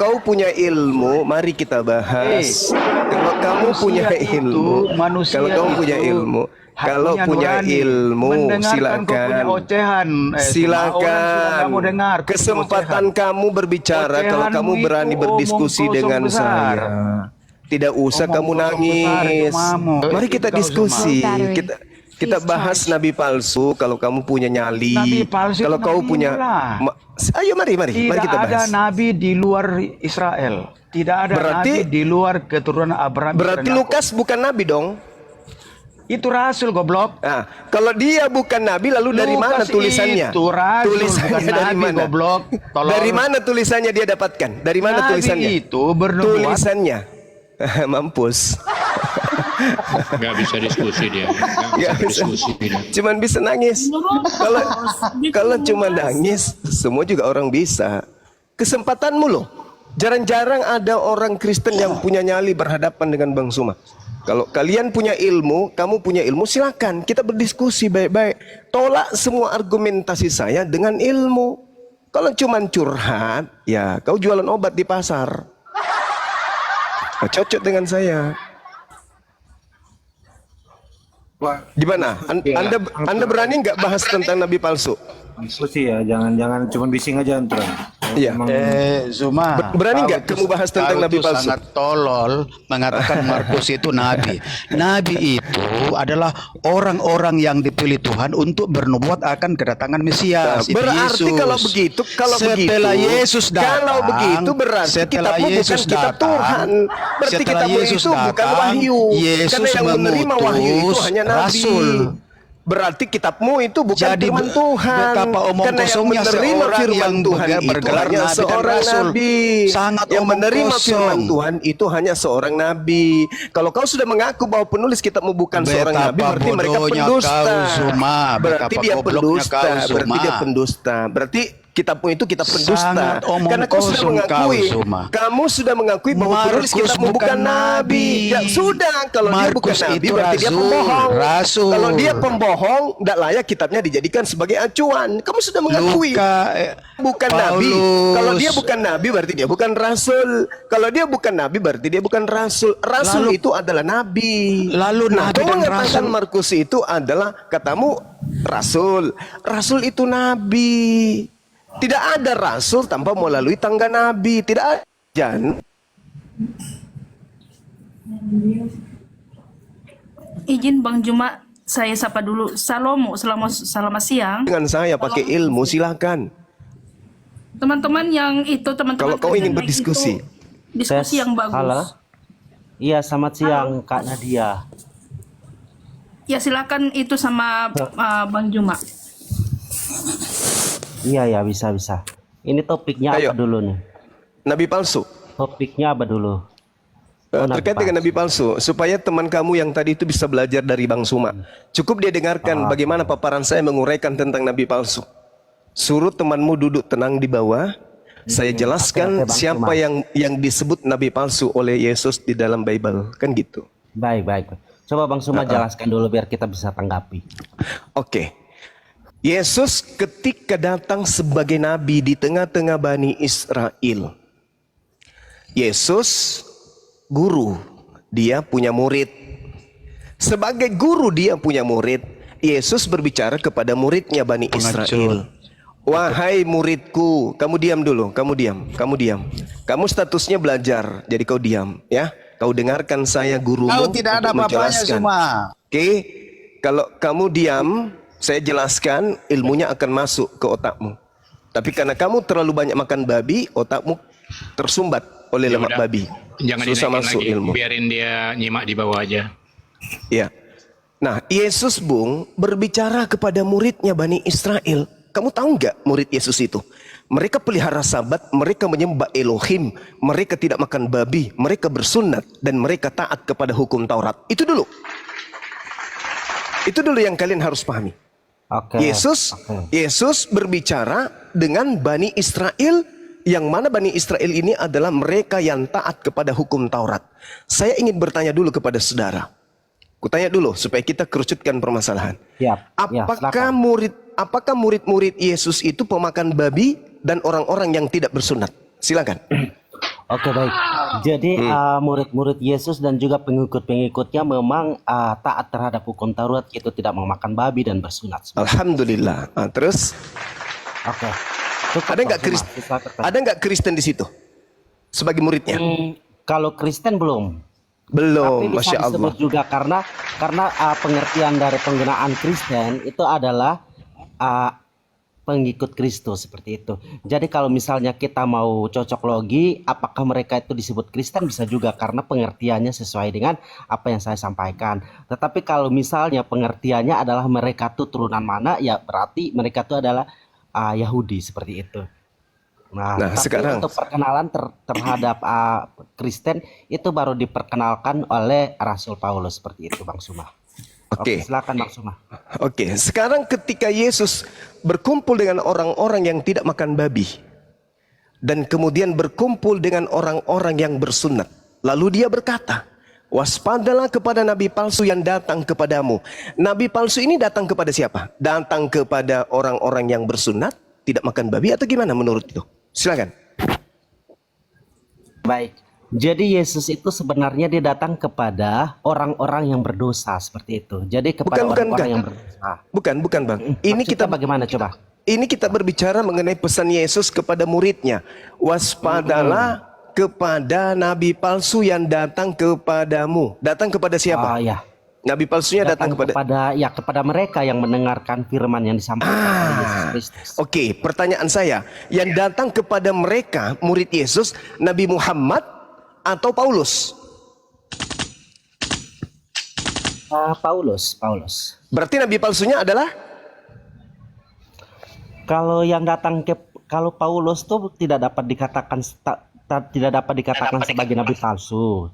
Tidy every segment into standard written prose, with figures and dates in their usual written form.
kau punya ilmu, mari kita bahas. Kalau kamu punya ilmu, kalau kamu punya ilmu, kalau punya ilmu, silakan. Silakan. Kesempatan kamu berbicara kalau kamu berani berdiskusi dengan saya. Tidak usah kamu nangis. Mari kita diskusi. Kita bahas nabi palsu. Kalau kamu punya nyali, kalau kau punya, ayo mari kita bahas. Tidak ada nabi di luar Israel. Tidak ada nabi di luar keturunan Abraham. Berarti Lukas bukan nabi dong? Itu rasul goblok. Nah, kalau dia bukan nabi, lalu dari mana tulisannya? Itu rasul, tulisannya bukan dari nabi, mana? Goblok. Dari mana tulisannya dia dapatkan? Dari mana nabi tulisannya? Itu bernubuat. Tulisannya. Mampus. Nggak bisa diskusi dia. Nggak bisa diskusi dia. Cuman bisa nangis. Kalau cuma nangis, semua juga orang bisa. Kesempatanmu loh. Jarang-jarang ada orang Kristen yang punya nyali berhadapan dengan Bang Suma. Kalau kalian punya ilmu, kamu punya ilmu, silakan kita berdiskusi baik-baik. Tolak semua argumentasi saya dengan ilmu. Kalau cuma curhat, ya kau jualan obat di pasar. Nah, cocok dengan saya. Gimana? Anda berani nggak bahas tentang nabi palsu? Diskusi ya, jangan cuma bising aja Antron. Iya. Zuma, berani nggak kamu bahas tentang nabi palsu? Sangat tolol mengatakan Markus itu nabi. Nabi itu adalah orang-orang yang dipilih Tuhan untuk bernubuat akan kedatangan Mesias. Nah, berarti Yesus. kalau setelah begitu, Yesus datang, kalau begitu berarti kitabmu bukan kitab Tuhan. Berarti kitabmu itu bukan wahyu. Yesus karena yang menerima wahyu itu hanya nabi. Rasul. Berarti kitabmu itu bukan Jadi, firman Tuhan. betapa omong Karena yang kosongnya menerima seorang firman yang Tuhan itu bergelar hanya nabi dan seorang rasul. nabi. Sangat yang omong menerima kosong. firman Tuhan itu hanya seorang nabi. Kalau kau sudah mengaku bahwa penulis kitabmu bukan seorang nabi, berarti mereka pendusta. Berarti dia pendusta. Berarti dia pendusta. Berarti kitabmu itu kitab pendusta. Karena kau sudah mengakui, kamu sudah mengakui bahwa penulis kitabmu bukan nabi. Ya sudah, kalau dia bukan nabi berarti dia pembohong. Kalau dia pembohong, tidak layak kitabnya dijadikan sebagai acuan. Kamu sudah mengakui bukan nabi. Kalau dia bukan nabi berarti dia bukan rasul. Kalau dia bukan nabi berarti dia bukan rasul. Rasul itu adalah nabi. Lalu nabi kau dan mengatakan rasul. Markus itu adalah katamu rasul. Rasul itu nabi. Tidak ada rasul tanpa melalui tangga nabi. Tidak ada. Izin Bang Juma, saya sapa dulu. Selamat siang. Dengan saya pakai ilmu, silakan. Teman-teman yang itu, teman-teman. Kalau kau ingin berdiskusi. Diskusi yang bagus. Halo. Iya, selamat siang Kak Nadia. Ya silakan itu sama Bang Juma. Iya ya, bisa. Ini topiknya Ayo. apa dulu nih? Nabi palsu. Topiknya apa dulu? Terkait dengan nabi palsu, supaya teman kamu yang tadi itu bisa belajar dari Bang Suma. Cukup dia dengarkan bagaimana paparan saya menguraikan tentang nabi palsu. Suruh temanmu duduk tenang di bawah. Saya jelaskan siapa yang disebut nabi palsu oleh Yesus di dalam Bible, kan gitu. Baik. Coba Bang Suma jelaskan dulu biar kita bisa tanggapi. Oke. Yesus ketika datang sebagai nabi di tengah-tengah Bani Israel. Yesus guru, dia punya murid. Sebagai guru dia punya murid, Yesus berbicara kepada muridnya Bani Israel. Wahai muridku, kamu diam dulu, kamu diam. Kamu statusnya belajar, jadi kau diam, ya. Kau dengarkan saya gurumu. Kau tidak ada apa-apanya semua. Oke, kalau kamu diam, saya jelaskan, ilmunya akan masuk ke otakmu. Tapi karena kamu terlalu banyak makan babi, otakmu tersumbat oleh lemak babi. Jangan susah masuk lagi. ilmu. Biarin dia nyimak di bawah aja. Ya. Nah, Yesus Bung berbicara kepada muridnya Bani Israel. Kamu tahu nggak murid Yesus itu? Mereka pelihara sabat, mereka menyembah Elohim, mereka tidak makan babi, mereka bersunat, dan mereka taat kepada hukum Taurat. Itu dulu yang kalian harus pahami. Yesus berbicara dengan Bani Israel, yang mana Bani Israel ini adalah mereka yang taat kepada hukum Taurat. Saya ingin bertanya dulu kepada saudara. Kutanya dulu supaya kita kerucutkan permasalahan. Apakah murid-murid Yesus itu pemakan babi dan orang-orang yang tidak bersunat? Silakan. Oke, baik. Jadi murid-murid Yesus dan juga pengikut-pengikutnya memang taat terhadap hukum Taurat, yaitu tidak memakan babi dan bersunat. Alhamdulillah. Terus Oke. Cukup, ada nggak Bang Suma. Kristen? Kita terkait. Ada nggak Kristen di situ sebagai muridnya? Kalau Kristen belum. Belum, Tapi bisa masya Allah. disebut juga karena pengertian dari penggunaan Kristen itu adalah pengikut Kristus seperti itu. Jadi kalau misalnya kita mau cocok logi, apakah mereka itu disebut Kristen, bisa juga karena pengertiannya sesuai dengan apa yang saya sampaikan. Tetapi kalau misalnya pengertiannya adalah mereka tuh turunan mana, ya berarti mereka tuh adalah Yahudi seperti itu. Nah, Nah, tapi sekarang untuk perkenalan terhadap Kristen itu baru diperkenalkan oleh Rasul Paulus seperti itu, Bang Suma. Oke. Silakan Bang Suma. Oke, sekarang ketika Yesus berkumpul dengan orang-orang yang tidak makan babi dan kemudian berkumpul dengan orang-orang yang bersunat, lalu dia berkata, waspadalah kepada nabi palsu yang datang kepadamu. Nabi palsu ini datang kepada siapa? Datang kepada orang-orang yang bersunat, tidak makan babi, atau gimana menurut itu? Silakan. Baik. Jadi Yesus itu sebenarnya dia datang kepada orang-orang yang berdosa seperti itu. Jadi kepada orang-orang yang berdosa. Bukan, Bang. Ini Maksudnya kita bagaimana coba? Ini kita berbicara mengenai pesan Yesus kepada muridnya. Waspadalah kepada nabi palsu yang datang kepadamu. Datang kepada siapa? Ya. Nabi palsunya datang kepada kepada mereka yang mendengarkan firman yang disampaikan oleh Yesus Kristus. Oke, pertanyaan saya, yang datang kepada mereka murid Yesus, Nabi Muhammad atau Paulus? Paulus. Berarti nabi palsunya adalah Kalau Paulus tuh tidak dapat dikatakan sebagai nabi palsu.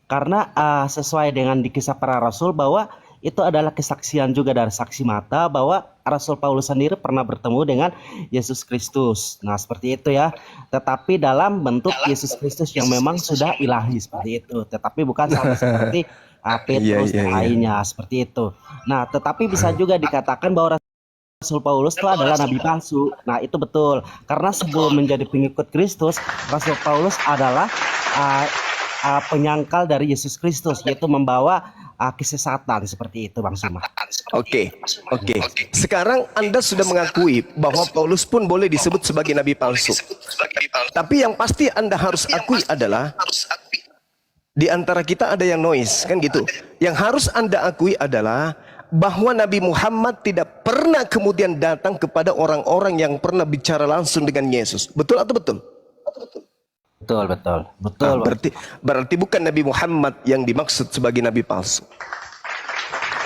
Karena sesuai dengan di Kisah Para Rasul bahwa itu adalah kesaksian juga dari saksi mata bahwa Rasul Paulus sendiri pernah bertemu dengan Yesus Kristus. Nah, seperti itu ya. Tetapi dalam bentuk Yesus Kristus yang memang sudah ilahi seperti itu. Tetapi bukan sama seperti Petrus dan lainnya seperti itu. Nah, tetapi bisa juga dikatakan bahwa Rasul Paulus itu adalah nabi palsu. Nah, itu betul. Karena sebelum menjadi pengikut Kristus, Rasul Paulus adalah penyangkal dari Yesus Kristus, yaitu membawa kesesatan seperti itu, Bang Suma. Oke. Sekarang Anda sudah mengakui bahwa Paulus pun boleh disebut sebagai nabi palsu. Tapi yang pasti Anda harus akui adalah di antara kita ada yang noise, kan gitu. Yang harus Anda akui adalah bahwa Nabi Muhammad tidak pernah kemudian datang kepada orang-orang yang pernah bicara langsung dengan Yesus. Betul atau betul? Betul. Berarti bukan Nabi Muhammad yang dimaksud sebagai nabi palsu.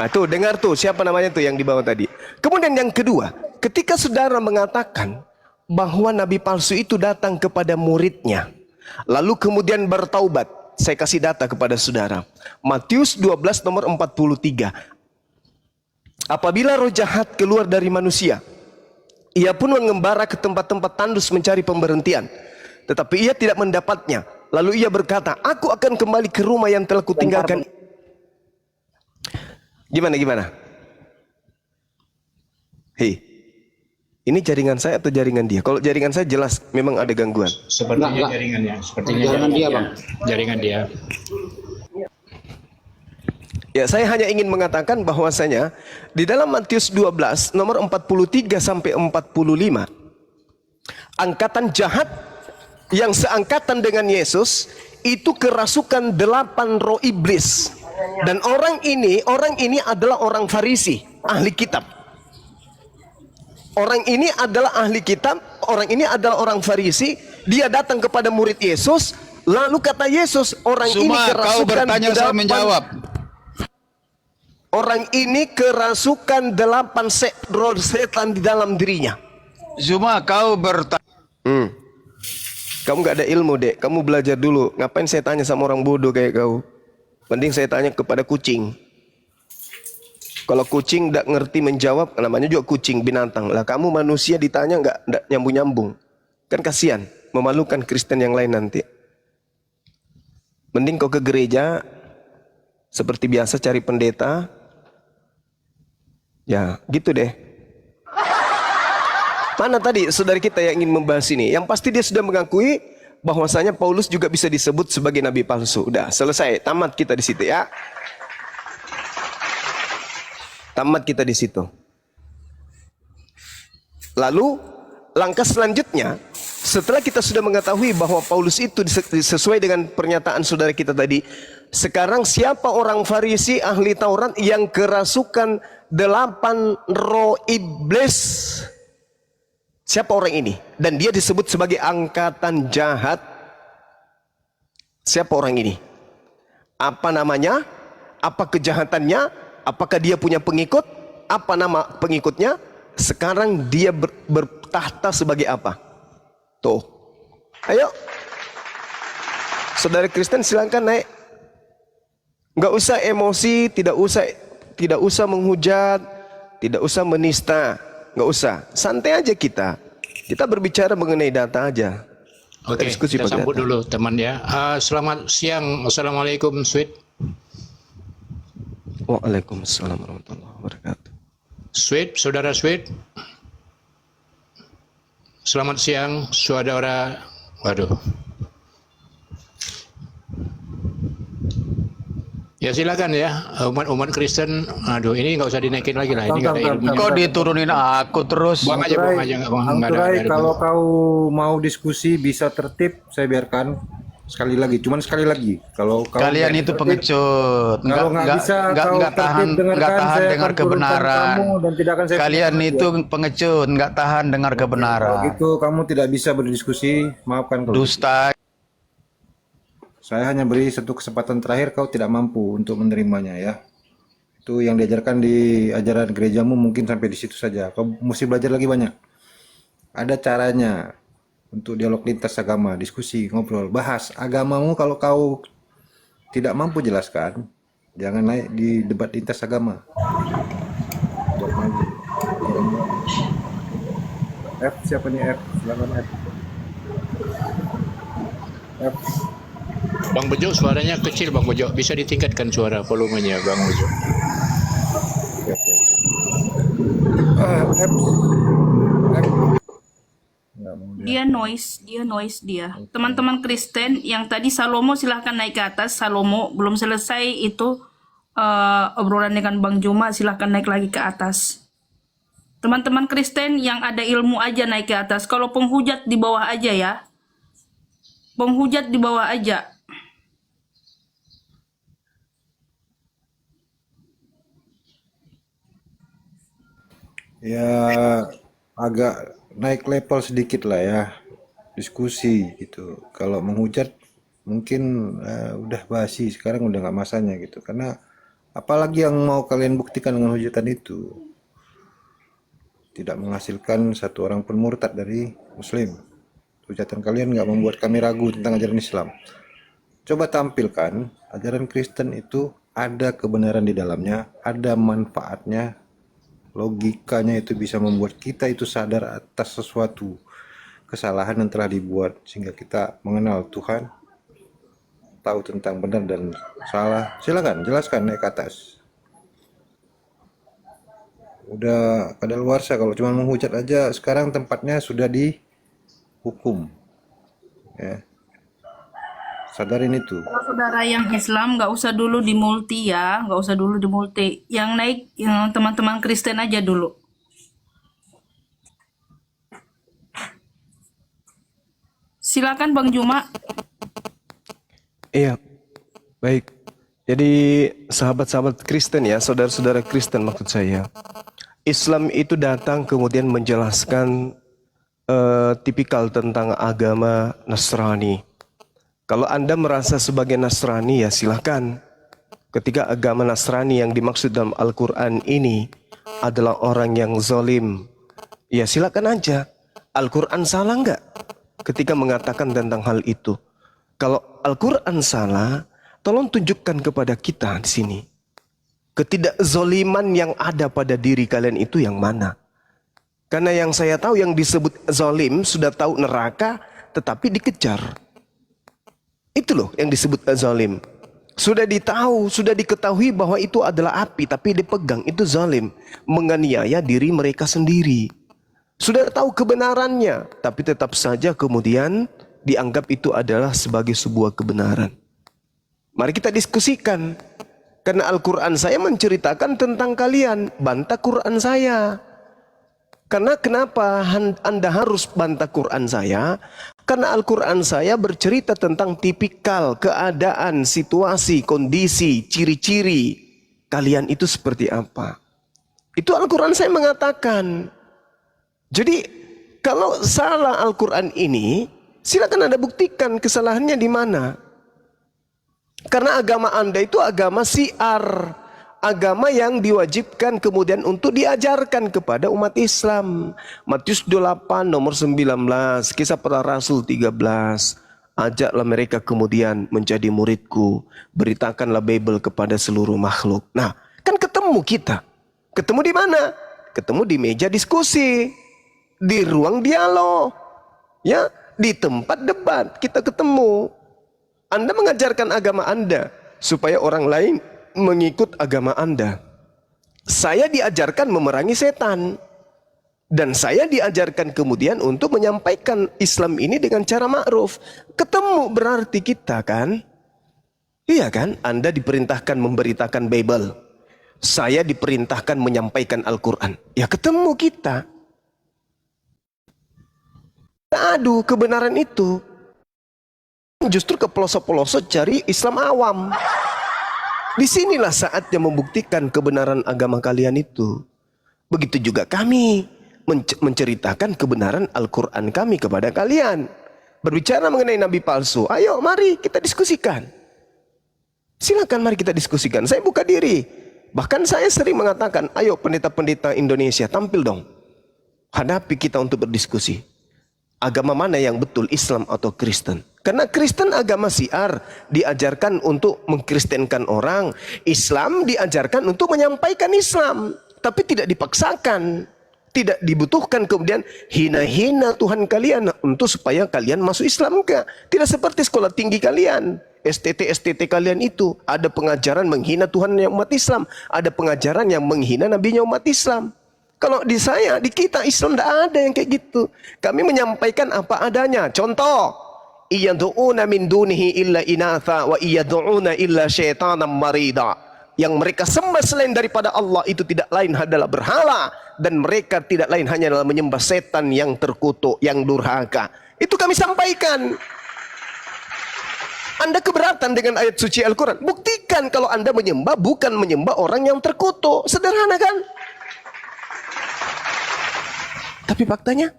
Nah, tuh dengar tuh siapa namanya tuh yang di bawah tadi. Kemudian yang kedua, ketika saudara mengatakan bahwa nabi palsu itu datang kepada muridnya, lalu kemudian bertaubat. Saya kasih data kepada saudara. Matius 12 nomor 43. Apabila roh jahat keluar dari manusia, ia pun mengembara ke tempat-tempat tandus mencari pemberhentian. Tetapi ia tidak mendapatnya. Lalu ia berkata, aku akan kembali ke rumah yang telah kutinggalkan. Gimana? Hei, ini jaringan saya atau jaringan dia? Kalau jaringan saya jelas memang ada gangguan. Sepertinya jaringannya. Jaringan dia, Bang. Jaringan dia. Ya, saya hanya ingin mengatakan bahwasanya di dalam Matius 12 nomor 43 sampai 45, angkatan jahat yang seangkatan dengan Yesus itu kerasukan 8 roh iblis. Dan orang ini adalah orang Farisi, ahli kitab. Orang ini adalah ahli kitab, orang ini adalah orang Farisi. Dia datang kepada murid Yesus, lalu kata Yesus, orang ini kerasukan kau bertanya saya menjawab. Orang ini kerasukan 8 roh setan di dalam dirinya. Zuma, kau bertanya. Kamu gak ada ilmu, Dek. Kamu belajar dulu. Ngapain saya tanya sama orang bodoh kayak kau? Mending saya tanya kepada kucing. Kalau kucing gak ngerti menjawab, namanya juga kucing, binatang. Lah kamu manusia ditanya gak nyambung-nyambung. Kan kasihan, memalukan Kristen yang lain nanti. Mending kau ke gereja, seperti biasa cari pendeta. Ya, gitu deh. Mana tadi saudara kita yang ingin membahas ini? Yang pasti dia sudah mengakui bahwasanya Paulus juga bisa disebut sebagai nabi palsu. Udah selesai, tamat kita di situ ya. Tamat kita di situ. Lalu langkah selanjutnya, setelah kita sudah mengetahui bahwa Paulus itu sesuai dengan pernyataan saudara kita tadi, sekarang siapa orang Farisi ahli Taurat yang kerasukan 8 roh iblis? Siapa orang ini? Dan dia disebut sebagai angkatan jahat. Siapa orang ini? Apa namanya? Apa kejahatannya? Apakah dia punya pengikut? Apa nama pengikutnya? Sekarang dia bertahta sebagai apa? Tuh. Ayo. Saudara Kristen silakan naik. Enggak usah emosi, tidak usah menghujat, tidak usah menista, enggak usah. Santai aja kita. Kita berbicara mengenai data aja. Oke, kita sambut dulu teman ya. Selamat siang. Assalamualaikum, Sweet. Waalaikumsalam warahmatullahi wabarakatuh. Sweet, saudara Sweet. Selamat siang, saudara. Waduh. Ya silakan ya, umat Kristen. Aduh, ini nggak usah dinaikin lagi lah. Ini nggak ada ilmunya. Kok diturunin aku terus? Buang aja, nggak ada. Kalau kau mau diskusi bisa tertib, saya biarkan. Sekali lagi, cuman sekali lagi. Kalau Kalian itu pengecut, kalau nggak bisa, nggak tahan dengar kebenaran. Kalian itu pengecut, nggak tahan dengar kebenaran. Kalau gitu kamu tidak bisa berdiskusi, maafkan kalau Dusta. saya hanya beri satu kesempatan terakhir, kau tidak mampu untuk menerimanya ya. Itu yang diajarkan di ajaran gerejamu mungkin sampai di situ saja. Kau mesti belajar lagi banyak. Ada caranya untuk dialog lintas agama, diskusi, ngobrol, bahas agamamu. Kalau kau tidak mampu jelaskan, jangan naik di debat lintas agama. F, siapa nih F? Silakan F. F. Bang Bejo, suaranya kecil Bang Bejo. Bisa ditingkatkan suara volumenya Bang Bejo. F. Dia noise dia. Teman-teman Kristen yang tadi Salomo silahkan naik ke atas. Salomo belum selesai itu obrolan dengan Bang Juma, silahkan naik lagi ke atas. Teman-teman Kristen yang ada ilmu aja naik ke atas. Kalau penghujat di bawah aja ya. Penghujat di bawah aja. Ya agak naik level sedikit lah ya, diskusi gitu. Kalau menghujat mungkin udah basi, sekarang udah nggak masanya gitu. Karena apalagi yang mau kalian buktikan dengan hujatan itu tidak menghasilkan satu orang pun murtad dari Muslim. Hujatan kalian nggak membuat kami ragu tentang ajaran Islam. Coba tampilkan ajaran Kristen itu ada kebenaran di dalamnya, ada manfaatnya. Logikanya itu bisa membuat kita itu sadar atas sesuatu kesalahan yang telah dibuat, sehingga kita mengenal Tuhan, tahu tentang benar dan salah. Silakan jelaskan naik ke atas. Udah kadaluarsa kalau cuma menghujat aja. Sekarang tempatnya sudah dihukum ya. Sadarin itu. Kalau saudara yang Islam nggak usah dulu di multi ya, nggak usah dulu di multi. Yang naik yang teman-teman Kristen aja dulu. Silakan Bang Juma. Iya, baik. Jadi sahabat-sahabat Kristen ya, saudara-saudara Kristen maksud saya. Islam itu datang kemudian menjelaskan tipikal tentang agama Nasrani. Kalau Anda merasa sebagai Nasrani ya silakan. Ketika agama Nasrani yang dimaksud dalam Al-Quran ini adalah orang yang zalim, ya silakan aja. Al-Quran salah nggak ketika mengatakan tentang hal itu? Kalau Al-Quran salah, tolong tunjukkan kepada kita di sini. Ketidakzoliman yang ada pada diri kalian itu yang mana? Karena yang saya tahu yang disebut zalim sudah tahu neraka tetapi dikejar. Itu loh yang disebut zalim. Sudah diketahui bahwa itu adalah api tapi dipegang, itu zalim. Menganiaya diri mereka sendiri. Sudah tahu kebenarannya tapi tetap saja kemudian dianggap itu adalah sebagai sebuah kebenaran. Mari kita diskusikan. Karena Al-Quran saya menceritakan tentang kalian, bantah Quran saya. Karena kenapa Anda harus bantah Quran saya? Karena Al-Quran saya bercerita tentang tipikal keadaan, situasi, kondisi, ciri-ciri kalian itu seperti apa. Itu Al-Quran saya mengatakan. Jadi kalau salah Al-Quran ini, silakan Anda buktikan kesalahannya di mana. Karena agama Anda itu agama syiar, agama yang diwajibkan kemudian untuk diajarkan kepada umat Islam. Matius 8 nomor 19, Kisah Para Rasul 13. Ajaklah mereka kemudian menjadi muridku, beritakanlah Bible kepada seluruh makhluk. Nah, kan ketemu kita. Ketemu di mana? Ketemu di meja diskusi, di ruang dialog, ya, di tempat debat kita ketemu. Anda mengajarkan agama Anda supaya orang lain mengikut agama Anda. Saya diajarkan memerangi setan. Dan saya diajarkan kemudian untuk menyampaikan Islam ini dengan cara ma'ruf. Ketemu berarti kita kan? Iya kan? Anda diperintahkan memberitakan Bible. Saya diperintahkan menyampaikan Al-Quran. Ya ketemu kita. Aduh, kebenaran itu. Justru ke pelosok-pelosok cari Islam awam. Disinilah saatnya membuktikan kebenaran agama kalian itu. Begitu juga kami menceritakan kebenaran Al-Quran kami kepada kalian. Berbicara mengenai nabi palsu, ayo mari kita diskusikan. Silakan mari kita diskusikan. Saya buka diri. Bahkan saya sering mengatakan, ayo pendeta-pendeta Indonesia tampil dong. Hadapi kita untuk berdiskusi. Agama mana yang betul, Islam atau Kristen? Karena Kristen agama syiar, diajarkan untuk mengkristenkan orang. Islam diajarkan untuk menyampaikan Islam, tapi tidak dipaksakan, tidak dibutuhkan kemudian hina-hina Tuhan kalian untuk supaya kalian masuk Islam. Enggak. Tidak seperti sekolah tinggi kalian, STT kalian itu ada pengajaran menghina Tuhan yang umat Islam, ada pengajaran yang menghina nabinya umat Islam. Kalau di saya, di kita Islam tidak ada yang kayak gitu. Kami menyampaikan apa adanya. Contoh, iyad'una min dunihi illa inatha wa iyad'una illa syaitanan marida. Yang mereka sembah selain daripada Allah itu tidak lain adalah berhala, dan mereka tidak lain hanya adalah menyembah setan yang terkutuk, yang durhaka. Itu kami sampaikan. Anda keberatan dengan ayat suci Al-Quran? Buktikan kalau Anda menyembah bukan menyembah orang yang terkutuk. Sederhana kan? Tapi faktanya,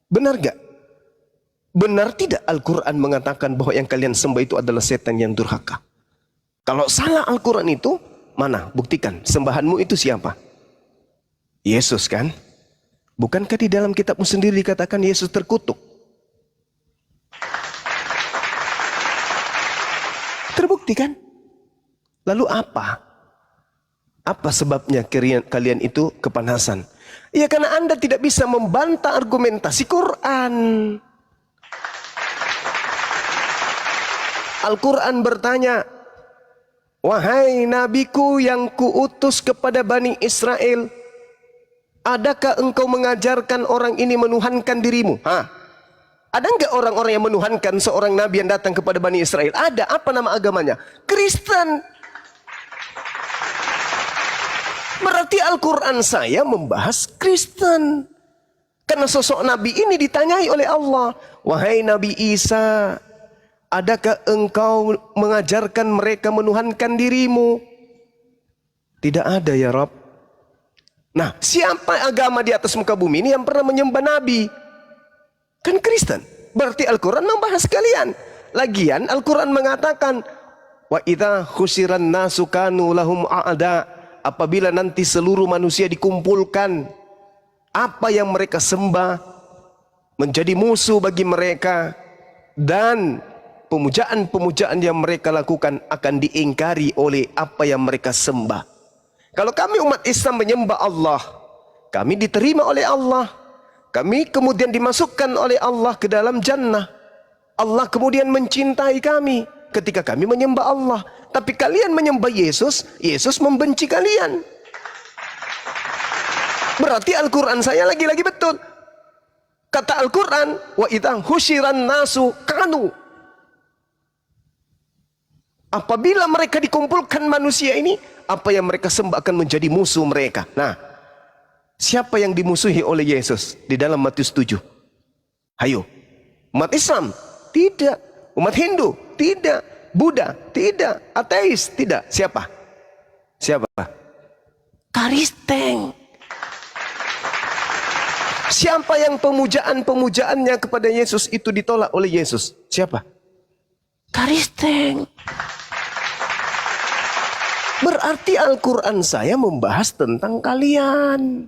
benar gak? Benar tidak Al-Quran mengatakan bahwa yang kalian sembah itu adalah setan yang durhaka? Kalau salah Al-Quran itu, mana? Buktikan. Sembahanmu itu siapa? Yesus kan? Bukankah di dalam kitabmu sendiri dikatakan Yesus terkutuk? Terbukti kan? Lalu apa? Apa sebabnya kalian itu kepanasan? Ya karena Anda tidak bisa membantah argumentasi Quran. Al-Quran bertanya, wahai nabiku yang kuutus kepada Bani Israel, adakah engkau mengajarkan orang ini menuhankan dirimu? Ada enggak orang-orang yang menuhankan seorang nabi yang datang kepada Bani Israel? Ada. Apa nama agamanya? Kristen. Berarti Al-Quran saya membahas Kristen. Karena sosok Nabi ini ditanyai oleh Allah. Wahai Nabi Isa, adakah engkau mengajarkan mereka menuhankan dirimu? Tidak ada ya Rabb. Nah, siapa agama di atas muka bumi ini yang pernah menyembah Nabi? Kan Kristen. Berarti Al-Quran membahas kalian. Lagian Al-Quran mengatakan, wa idza khusiran nasu kanu lahum a'da. Apabila nanti seluruh manusia dikumpulkan, apa yang mereka sembah menjadi musuh bagi mereka, dan pemujaan-pemujaan yang mereka lakukan akan diingkari oleh apa yang mereka sembah. Kalau kami umat Islam menyembah Allah, kami diterima oleh Allah, kami kemudian dimasukkan oleh Allah ke dalam jannah. Allah kemudian mencintai kami ketika kami menyembah Allah. Tapi kalian menyembah Yesus, Yesus membenci kalian. Berarti Al-Quran saya lagi-lagi betul. Kata Al-Quran, wa idza husyiran nasu kanu. Apabila mereka dikumpulkan manusia ini, apa yang mereka sembah akan menjadi musuh mereka. Nah, siapa yang dimusuhi oleh Yesus di dalam Matius 7? Hayo. Umat Islam? Tidak. Umat Hindu? Tidak. Buddha? Tidak. Ateis? Tidak. Siapa? Siapa? Kristen. Siapa yang pemujaan-pemujaannya kepada Yesus itu ditolak oleh Yesus? Siapa? Kristen. Berarti Al-Quran saya membahas tentang kalian.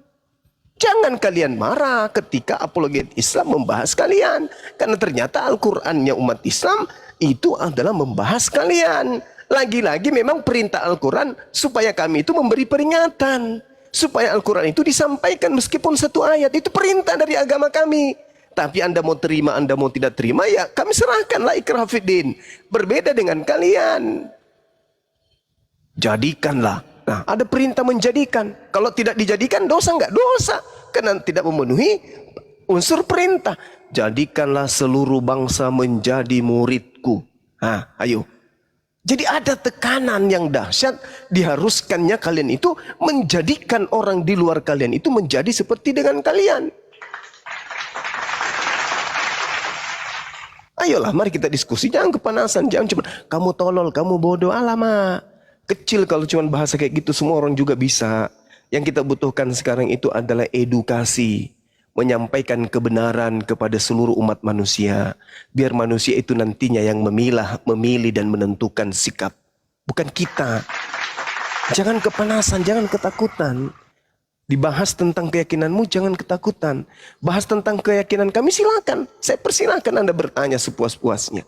Jangan kalian marah ketika apologet Islam membahas kalian. Karena ternyata Al-Qurannya umat Islam itu adalah membahas kalian. Lagi-lagi memang perintah Al-Quran supaya kami itu memberi peringatan. Supaya Al-Quran itu disampaikan meskipun satu ayat. Itu perintah dari agama kami. Tapi Anda mau terima, Anda mau tidak terima, ya kami serahkanlah ikrah fiddin. Berbeda dengan kalian. Jadikanlah. Nah, ada perintah menjadikan. Kalau tidak dijadikan, dosa enggak? Dosa. Karena tidak memenuhi unsur perintah. Jadikanlah seluruh bangsa menjadi muridku. Nah, ayo. Jadi ada tekanan yang dahsyat, diharuskannya kalian itu menjadikan orang di luar kalian itu menjadi seperti dengan kalian. Ayolah, mari kita diskusi, jangan kepanasan, jangan cuma kamu tolol, kamu bodoh, alamak. Kecil kalau cuma bahasa kayak gitu, semua orang juga bisa. Yang kita butuhkan sekarang itu adalah edukasi. Menyampaikan kebenaran kepada seluruh umat manusia. Biar manusia itu nantinya yang memilah, memilih dan menentukan sikap. Bukan kita. Jangan kepanasan, jangan ketakutan. Dibahas tentang keyakinanmu, jangan ketakutan. Bahas tentang keyakinan kami, silakan. Saya persilahkan Anda bertanya sepuas-puasnya.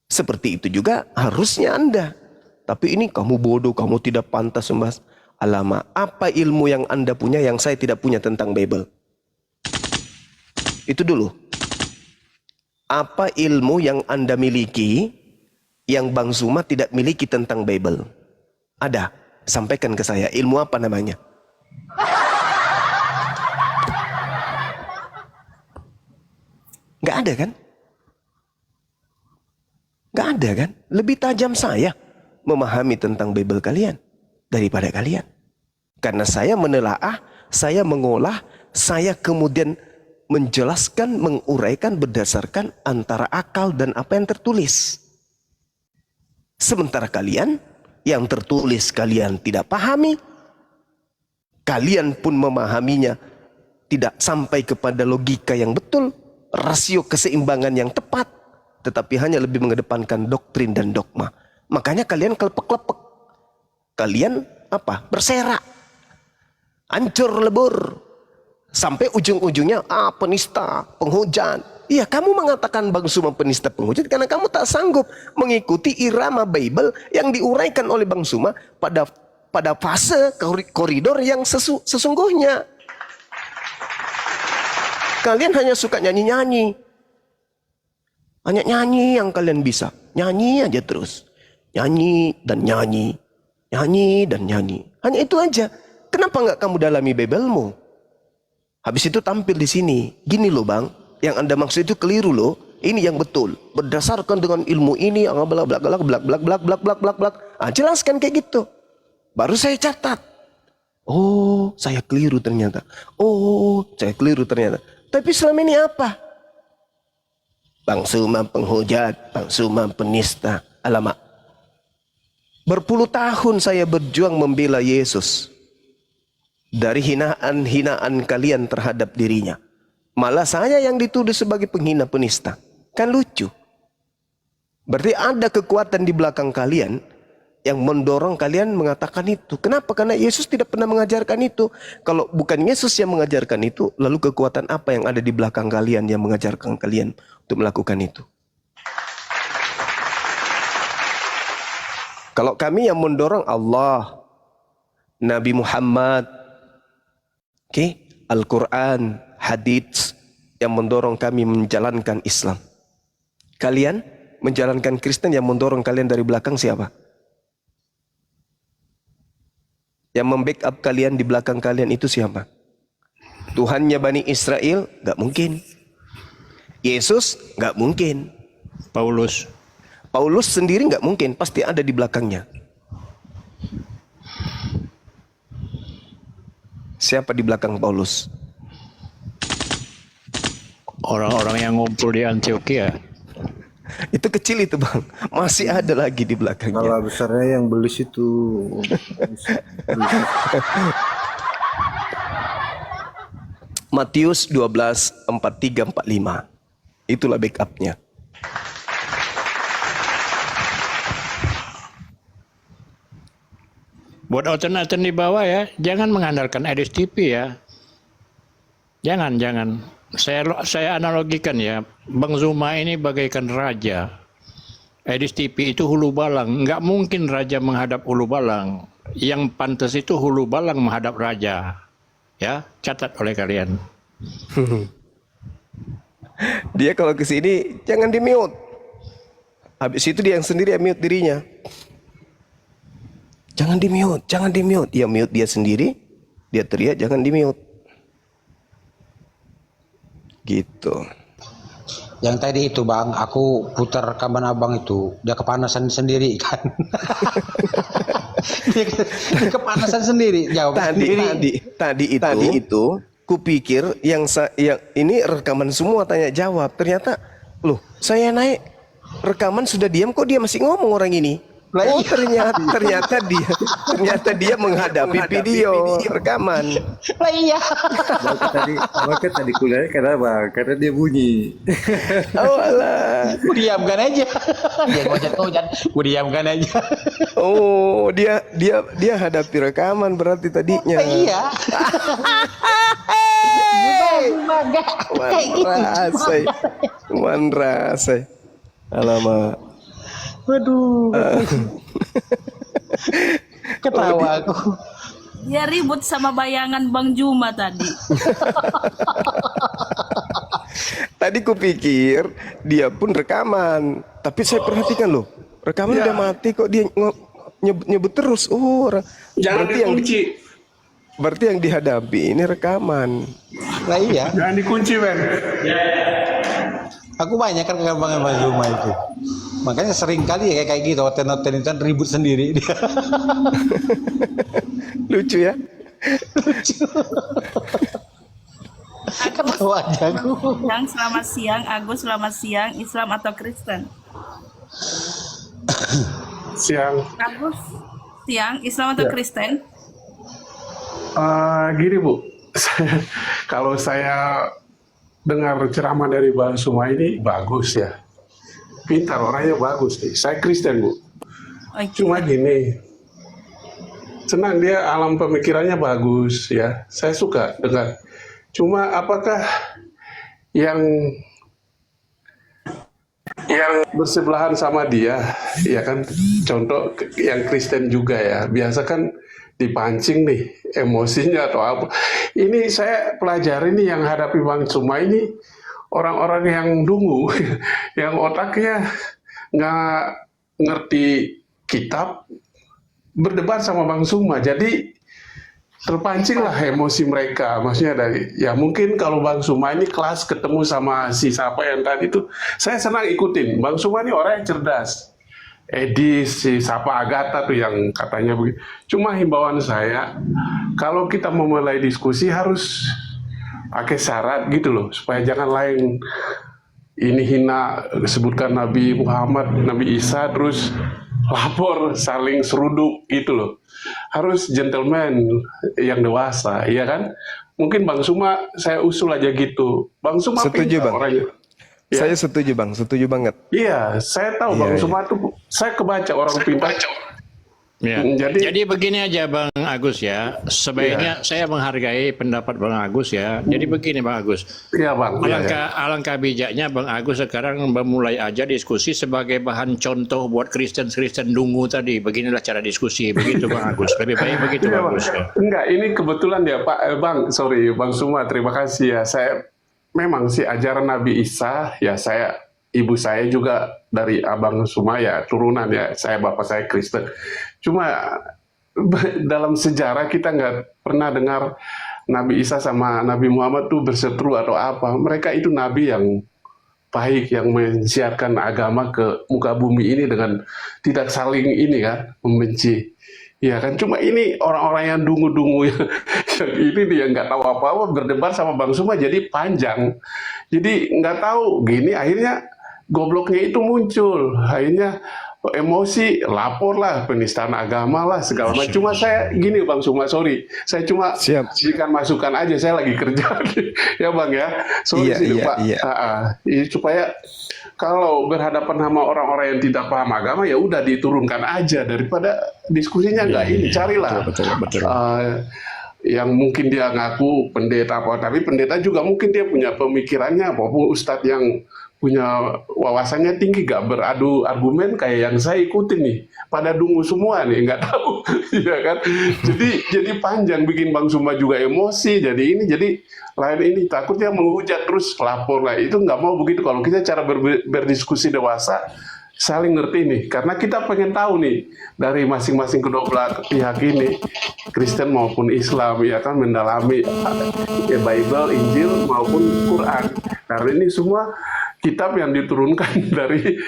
Seperti itu juga harusnya Anda. Tapi ini kamu bodoh, kamu tidak pantas membahas. Alamak, apa ilmu yang Anda punya yang saya tidak punya tentang Bible? Itu dulu. Apa ilmu yang Anda miliki yang Bang Zuma tidak miliki tentang Bible? Ada. Sampaikan ke saya. Ilmu apa namanya? Nggak ada kan? Nggak ada kan? Lebih tajam saya memahami tentang Bible kalian daripada kalian. Karena saya menelaah, saya mengolah, saya kemudian menjelaskan, menguraikan berdasarkan antara akal dan apa yang tertulis. Sementara kalian, yang tertulis kalian tidak pahami, kalian pun memahaminya tidak sampai kepada logika yang betul, rasio keseimbangan yang tepat, tetapi hanya lebih mengedepankan doktrin dan dogma. Makanya kalian kelepek-kelepek. Kalian apa? Berserak. Hancur lebur. Sampai ujung-ujungnya, penista, penghujat. Iya, kamu mengatakan Bang Suma penista penghujat karena kamu tak sanggup mengikuti irama Bible yang diuraikan oleh Bang Suma pada fase koridor yang sesungguhnya. Kalian hanya suka nyanyi-nyanyi. Hanya nyanyi yang kalian bisa. Nyanyi aja terus. Nyanyi dan nyanyi. Nyanyi dan nyanyi. Hanya itu aja. Kenapa nggak kamu dalami Bible-mu? Habis itu tampil di sini. Gini loh Bang, yang Anda maksud itu keliru loh. Ini yang betul. Berdasarkan dengan ilmu ini, jelaskan kayak gitu. Baru saya catat. Oh, saya keliru ternyata. Oh, saya keliru ternyata. Tapi selama ini apa? Bang Suma penghujat, Bang Suma penista. Alamak. Berpuluh tahun saya berjuang membela Yesus. Dari hinaan-hinaan kalian terhadap dirinya. Malah saya yang dituduh sebagai penghina penista. Kan lucu. Berarti ada kekuatan di belakang kalian yang mendorong kalian mengatakan itu. Kenapa? Karena Yesus tidak pernah mengajarkan itu. Kalau bukan Yesus yang mengajarkan itu, lalu kekuatan apa yang ada di belakang kalian yang mengajarkan kalian untuk melakukan itu? Kalau kami yang mendorong Allah, Nabi Muhammad, Al-Quran, hadits yang mendorong kami menjalankan Islam. Kalian menjalankan Kristen yang mendorong kalian dari belakang siapa? Yang membackup kalian di belakang kalian itu siapa? Tuhannya Bani Israel, nggak mungkin. Yesus, nggak mungkin. Paulus. Paulus sendiri nggak mungkin, pasti ada di belakangnya. Siapa di belakang Paulus? Orang-orang yang ngumpul di Antioquia. Itu kecil itu bang, masih ada lagi di belakangnya. Skala besarnya yang belis itu. Matius 12, 43, 45. Itulah backupnya. Buat alternate di bawah ya, jangan mengandalkan Edis TV ya. Jangan. Saya analogikan ya, Bang Zuma ini bagaikan raja. Edis TV itu hulu balang, nggak mungkin raja menghadap hulu balang. Yang pantas itu hulu balang menghadap raja. Ya, catat oleh kalian. Dia kalau ke sini jangan di mute. Habis itu dia yang sendiri yang mute dirinya. Jangan di mute. Dia mute dia sendiri. Dia teriak jangan di mute. Gitu. Yang tadi itu bang, aku putar rekaman abang itu, dia kepanasan sendiri kan. dia kepanasan sendiri. Jawab sendiri. Tadi itu kupikir yang ini rekaman semua tanya jawab. Ternyata loh, saya naik rekaman sudah diam kok dia masih ngomong orang ini. Oh ternyata dia menghadapi video rekaman. Lah iya. Maka tadi kuliahnya kenapa? Karena dia bunyi. Oh alah. Ku diamkan aja. Dia ngojat-ngojat, ku diamkan aja. Oh dia hadapi rekaman berarti tadinya. Iya. Wan rasai. Alamak. Waduh. Ketawa aku. Dia ribut sama bayangan Bang Juma tadi. Tadi kupikir dia pun rekaman, tapi saya perhatikan loh, rekaman udah mati kok dia nyebut terus. Oh, Jangan dikunci. Berarti yang dihadapi ini rekaman. Lah iya. Jangan dikunci, Ben. Aku banyak kan Bang Zuma itu. Makanya sering kali ya kayak gitu, hotel-hotel itu kan ribut sendiri dia. Lucu ya? Ketawa aja aku. Yang selamat siang, Agus selamat siang, Islam atau Kristen? Siang. Agus siang, Islam atau Kristen? Gini Bu, kalau saya dengar ceramah dari Bang Zuma ini bagus ya. Pintar, orangnya bagus nih. Saya Kristen Bu. Oke. Cuma gini, senang dia alam pemikirannya bagus ya. Saya suka dengar. Cuma apakah yang bersebelahan sama dia, ya kan? Contoh yang Kristen juga ya. Biasa kan dipancing nih emosinya atau apa. Ini saya pelajari nih yang hadapi Bang Zuma ini orang-orang yang dungu, yang otaknya nggak ngerti kitab, berdebat sama Bang Zuma. Jadi terpancinglah emosi mereka. Maksudnya dari ya mungkin kalau Bang Zuma ini kelas ketemu sama si siapa yang tadi itu, saya senang ikutin. Bang Zuma ini orang yang cerdas. Edis, si Sapa Agatha tuh yang katanya begitu. Cuma himbauan saya, kalau kita memulai diskusi harus pakai syarat gitu loh, supaya jangan lain ini hina sebutkan Nabi Muhammad, Nabi Isa, terus lapor saling seruduk gitu loh. Harus gentleman yang dewasa, iya kan? Mungkin Bang Zuma saya usul aja gitu. Bang Zuma Setuju, pintar Bang. orangnya. Ya. Saya setuju Bang, setuju banget. Iya, saya tahu Bang Zuma tuh, saya kebaca orang pintar. Ya. Jadi begini aja Bang Agus ya, sebaiknya saya menghargai pendapat Bang Agus ya. Jadi begini Bang Agus, Iya Bang. alangkah bijaknya Bang Agus sekarang memulai aja diskusi sebagai bahan contoh buat Kristen dungu tadi. Beginilah cara diskusi, begitu Bang Agus. Lebih baik begitu Iya, Bang Bang. Agus. Ya. Enggak, ini kebetulan ya Pak, Bang Zuma, terima kasih ya. Saya memang sih ajaran Nabi Isa ya, ibu saya juga dari Abang Zuma ya, turunan ya, bapak saya Kristen. Cuma dalam sejarah kita nggak pernah dengar Nabi Isa sama Nabi Muhammad tuh berseteru atau apa. Mereka itu nabi yang baik, yang mensiarkan agama ke muka bumi ini dengan tidak saling ini kan, membenci. Ya kan, cuma ini orang-orang yang dungu-dungu yang ini dia nggak tahu apa-apa berdebat sama Bang Suma jadi panjang. Jadi nggak tahu gini, akhirnya gobloknya itu muncul. Akhirnya emosi, lapor lah, penistaan agama lah, segala macam. Cuma saya gini Bang Suma, sorry. Saya cuma berikan masukan aja, saya lagi kerja. Ya Bang ya. Sorry sih Pak. Supaya kalau berhadapan sama orang-orang yang tidak paham agama, ya udah diturunkan aja daripada diskusinya nggak ini. Carilah. Betul. Yang mungkin dia ngaku pendeta apa, tapi pendeta juga mungkin dia punya pemikirannya, apapun ustadz yang punya wawasannya tinggi, gak beradu argumen kayak yang saya ikutin nih, pada dungu semua nih, nggak tahu, ya kan? Jadi panjang, bikin Bang Suma juga emosi, jadi lain ini takutnya menghujat terus lapor lah, itu nggak mau begitu. Kalau kita cara berdiskusi dewasa, saling ngerti nih, karena kita pengen tahu nih dari masing-masing kedua belah pihak ini, Kristen maupun Islam, ya kan, mendalami ya Bible, Injil maupun Quran, karena ini semua kitab yang diturunkan dari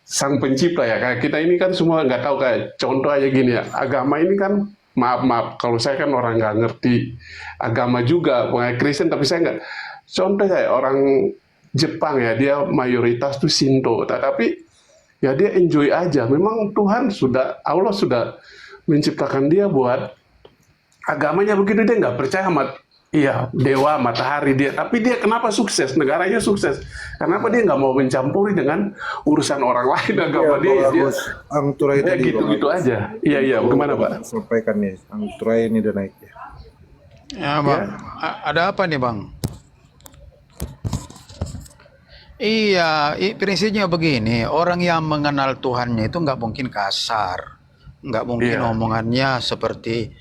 Sang Pencipta ya. Kayak kita ini kan semua nggak tahu, kayak contoh aja gini ya, agama ini kan maaf kalau saya kan orang nggak ngerti agama juga, bukan Kristen tapi saya nggak. Contoh kayak orang Jepang ya, dia mayoritas tuh Shinto, tapi ya dia enjoy aja. Memang Allah sudah menciptakan dia buat agamanya begitu, dia nggak percaya sama dewa, matahari dia. Tapi dia kenapa sukses? Negaranya sukses. Kenapa dia nggak mau mencampuri dengan urusan orang lain agama dia? Ang Turai Ya tadi gitu-gitu aja. Iya, bagaimana Pak? sampaikan nih, Ang Turai ini udah naik ya. Ya Bang, ada apa nih Bang? Iya, prinsipnya begini, orang yang mengenal Tuhannya itu nggak mungkin kasar, nggak mungkin omongannya seperti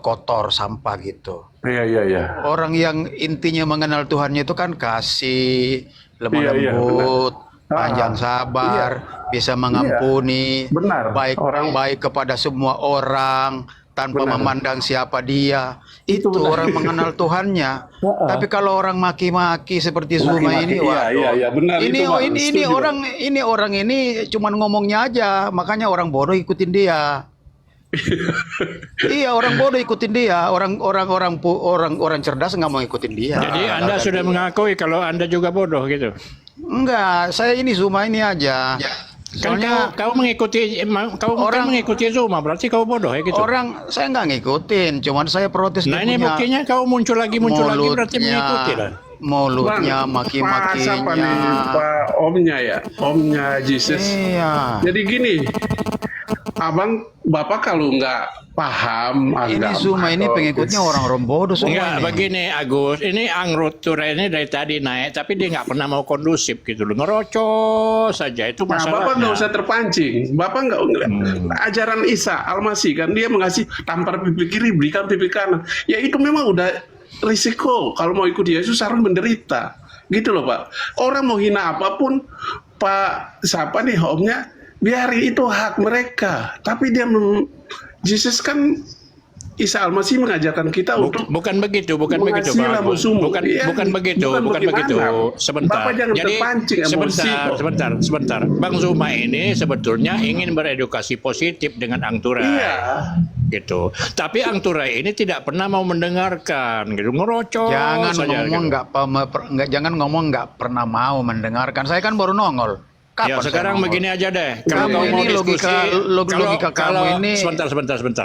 kotor, sampah gitu. Iya. Orang yang intinya mengenal Tuhannya itu kan kasih, lemah lembut, panjang sabar, bisa mengampuni, baik kepada semua orang, tanpa memandang siapa dia. Itu orang mengenal Tuhannya. Tapi kalau orang maki-maki seperti Zuma ini, benar. Ini orang ini cuman ngomongnya aja, makanya orang bodoh ikutin dia. Iya, orang bodoh ikutin dia, orang cerdas nggak mau ikutin dia. Jadi Anda sudah mengakui kalau Anda juga bodoh gitu? Enggak, saya ini Zuma ini aja. Soalnya kau mengikuti Zuma, berarti kau bodoh ya gitu. Saya nggak ngikutin, cuman saya protes. Nah ini buktinya kau muncul lagi berarti mengikuti lah. Mulutnya maki-makinya. Pak Omnya Jesus. Iya. Jadi gini, Bapak kalau nggak paham agama. Ini Zuma ini pengikutnya orang-orang bodoh semua. Enggak, begini Agus, ini Angrut Ture ini dari tadi naik, tapi dia nggak pernah mau kondusif gitu loh, ngerocos saja, itu masalahnya. Bapak nggak usah terpancing, Bapak nggak ajaran Isa Al-Masih kan dia mengasih tampar pipi kiri berikan pipi kanan, ya itu memang udah risiko kalau mau ikut Yesus harus menderita, gitu loh Pak. Orang mau hina apapun, Pak siapa nih Omnya, biarin itu hak mereka, tapi Jesus kan Isa Al-Masih mengajarkan kita untuk bukan begitu Pak Agus. Bukan begitu. Sebentar. Bapak jangan Jadi terpancing emosi. Sebentar. Bang Zuma ini sebetulnya ingin beredukasi positif dengan Angturai. Iya. Gitu. Tapi Angturai ini tidak pernah mau mendengarkan, gitu. Ngerocos. Jangan ngomong nggak pernah mau mendengarkan. Saya kan baru nongol. Ya sekarang begini aja deh. Kalau kau mau diskusi, logika kamu ini. Sebentar.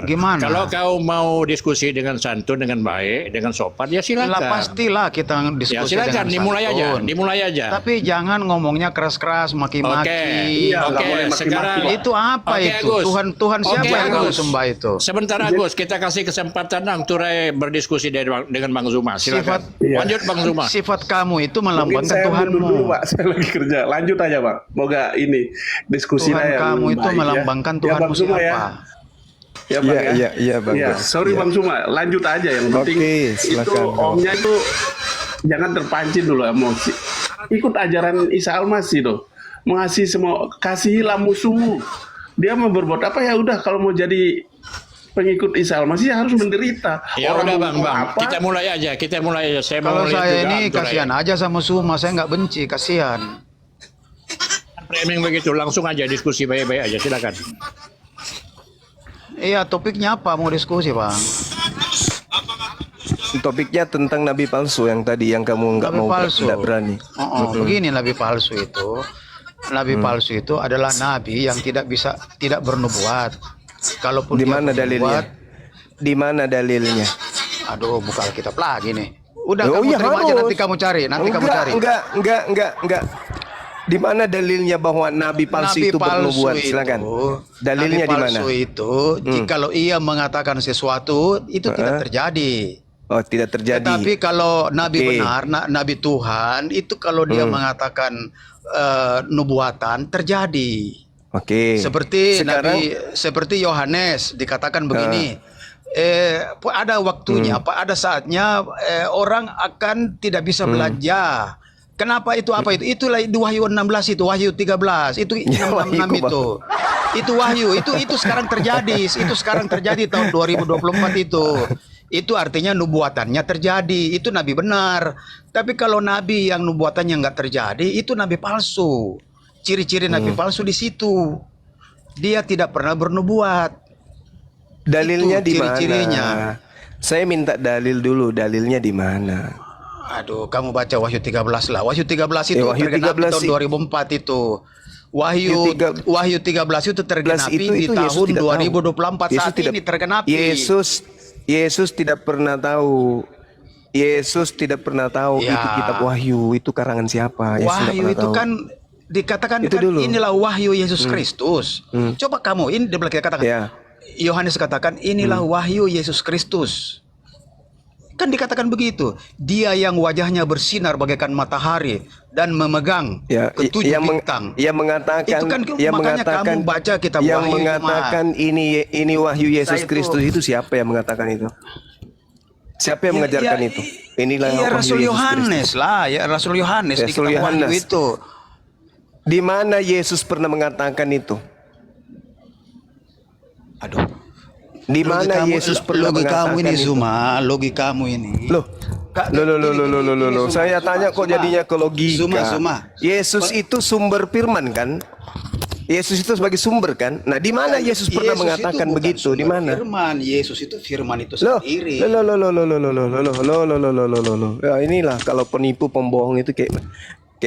Gimana? Kalau kau mau diskusi dengan santun, dengan baik, dengan sopan, ya silakan. Pastilah kita diskusi ya, silakan, dengan dimulai aja. Tapi jangan ngomongnya keras-keras, maki-maki. Oke. Sekarang itu apa itu? Agus. Tuhan siapa yang kau sembah itu? Sebentar Agus, kita kasih kesempatan Angturai berdiskusi dengan Bang Zuma. Silakan. Lanjut Bang Zuma. Sifat kamu itu melambangkan Tuhanmu. Dulu, Pak. Saya lagi kerja. Lanjut aja, Pak. Semoga ini diskusi Tuhan kamu itu melambangkan Tuhanmu siapa? Ya Bang ya. Iya Bang. Sorry Bang Zuma, lanjut aja yang penting. Itu Omnya itu jangan terpancing dulu emosi. Ikut ajaran Isa Al-Masih tuh. Mengasihi semua, kasihilah musuhmu. Dia mau berbuat apa ya udah, kalau mau jadi pengikut Isa Al-Masih harus menderita. Ya Orang udah ngomong bang, apa, kita mulai aja. Saya mau Kalau lihat saya juga ini Abdur kasihan aja sama Suma, saya nggak benci, kasihan. Framing begitu, langsung aja diskusi baik-baik aja, silakan. Iya, topiknya apa mau diskusi bang? Topiknya tentang nabi palsu yang tadi yang kamu nggak Nabi mau palsu. tidak berani. Begini nabi palsu itu. Nabi palsu itu adalah nabi yang tidak bernubuat. Kalaupun Di dia mana bernubuat, dalilnya? Di mana dalilnya? aduh, buka Alkitab lagi nih. Udah Oh, kamu iya, terima aja, harus. nanti kamu cari, Enggak. Di mana dalilnya bahwa nabi palsu itu bernubuat? Silakan. Dalilnya di Nabi mana? palsu itu, jikalau ia mengatakan sesuatu itu tidak terjadi. Oh, tidak terjadi. Tetapi kalau nabi Oke. benar, nabi Tuhan itu kalau dia mengatakan nubuatan terjadi. Oke. Seperti Yohanes dikatakan begini. Ada waktunya, ada saatnya orang akan tidak bisa belanja. Kenapa itu? Apa itu? Itulah di Wahyu 16 itu, Wahyu 13 itu 666 itu. Itu Wahyu, itu sekarang terjadi. Itu sekarang terjadi tahun 2024 itu. Itu artinya nubuatannya terjadi. Itu nabi benar. Tapi kalau nabi yang nubuatannya nggak terjadi, itu nabi palsu. Ciri-ciri nabi palsu di situ. Dia tidak pernah bernubuat. Dalilnya Itu di mana? ciri-cirinya. Saya minta dalil dulu. Dalilnya di mana? Aduh, kamu baca Wahyu 13 lah. Wahyu 13 itu Wahyu tergenapi 13 tahun 2004 itu. Wahyu 13 itu tergenapi di tahun 2024 saat ini tergenapi. Yesus tidak pernah tahu. Yesus tidak pernah tahu Ya. itu kitab Wahyu, itu karangan siapa? Yesus tidak Wahyu pernah itu tahu. kan dikatakan Itu kan dulu. inilah wahyu Yesus Kristus. Coba kamu ini di belakang katakan. Ya. Yohanes katakan inilah wahyu Yesus Kristus. Kan dikatakan begitu. Dia yang wajahnya bersinar bagaikan matahari dan memegang Ya, ketujuh bintang. yang mengatakan, Itu kan yang makanya mengatakan, kamu baca kitab yang Wahyu, mengatakan ini Wahyu Yesus Saya itu- Kristus itu siapa yang mengatakan itu? Siapa yang mengajarkan itu? Inilah ya, Wahyu Rasul Yesus Yohanes Kristus. lah, ya Rasul Yohanes di Rasul kitab Wahyu Yohanes. itu. Di mana Yesus pernah mengatakan itu? Aduh. Di mana Yesus pernah mengatakan kamu ini itu? Zuma, logi kamu ini. Loh, saya tanya kok jadinya ke logika. Zuma. Yesus itu sumber firman kan? Yesus itu sebagai sumber kan? Nah, di mana Yesus pernah mengatakan begitu? Di mana? Firman, Yesus itu firman itu Loh, sendiri. Ya, inilah kalau penipu pembohong itu kayak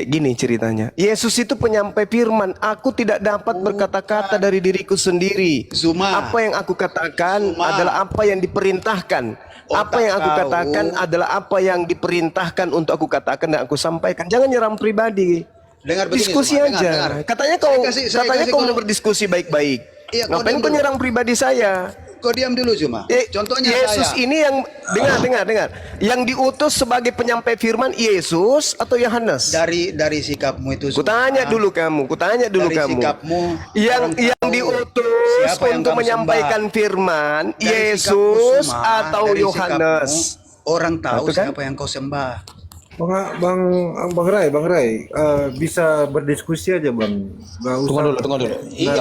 gini ceritanya. Yesus itu penyampai firman. Aku tidak dapat berkata-kata dari diriku sendiri. Zuma. Apa yang aku katakan adalah apa yang diperintahkan. Apa yang aku katakan adalah apa yang diperintahkan untuk aku katakan dan aku sampaikan. Jangan nyerang pribadi. Dengar begini, Diskusi Zuma, aja. dengar. Katanya Saya kasih kau kalau- mau berdiskusi baik-baik. Iya, kau Ngapain diam kau dulu. nyerang pribadi saya? Kau diam dulu Zuma. Contohnya Yesus saya. ini yang dengar. Yang diutus sebagai penyampai firman Yesus atau Yohanes? Dari sikapmu itu. Zuma. Kutanya dulu kamu. Dari sikapmu, Yang orang tahu diutus siapa yang untuk kamu menyampaikan sembah. firman Dari Yesus sikapmu, Zuma, atau dari Yohanes? sikapmu, orang tahu Betul kan? siapa yang kau sembah. Bang Ray, bisa berdiskusi aja bang. Nggak usah. Tunggu dulu. Iya,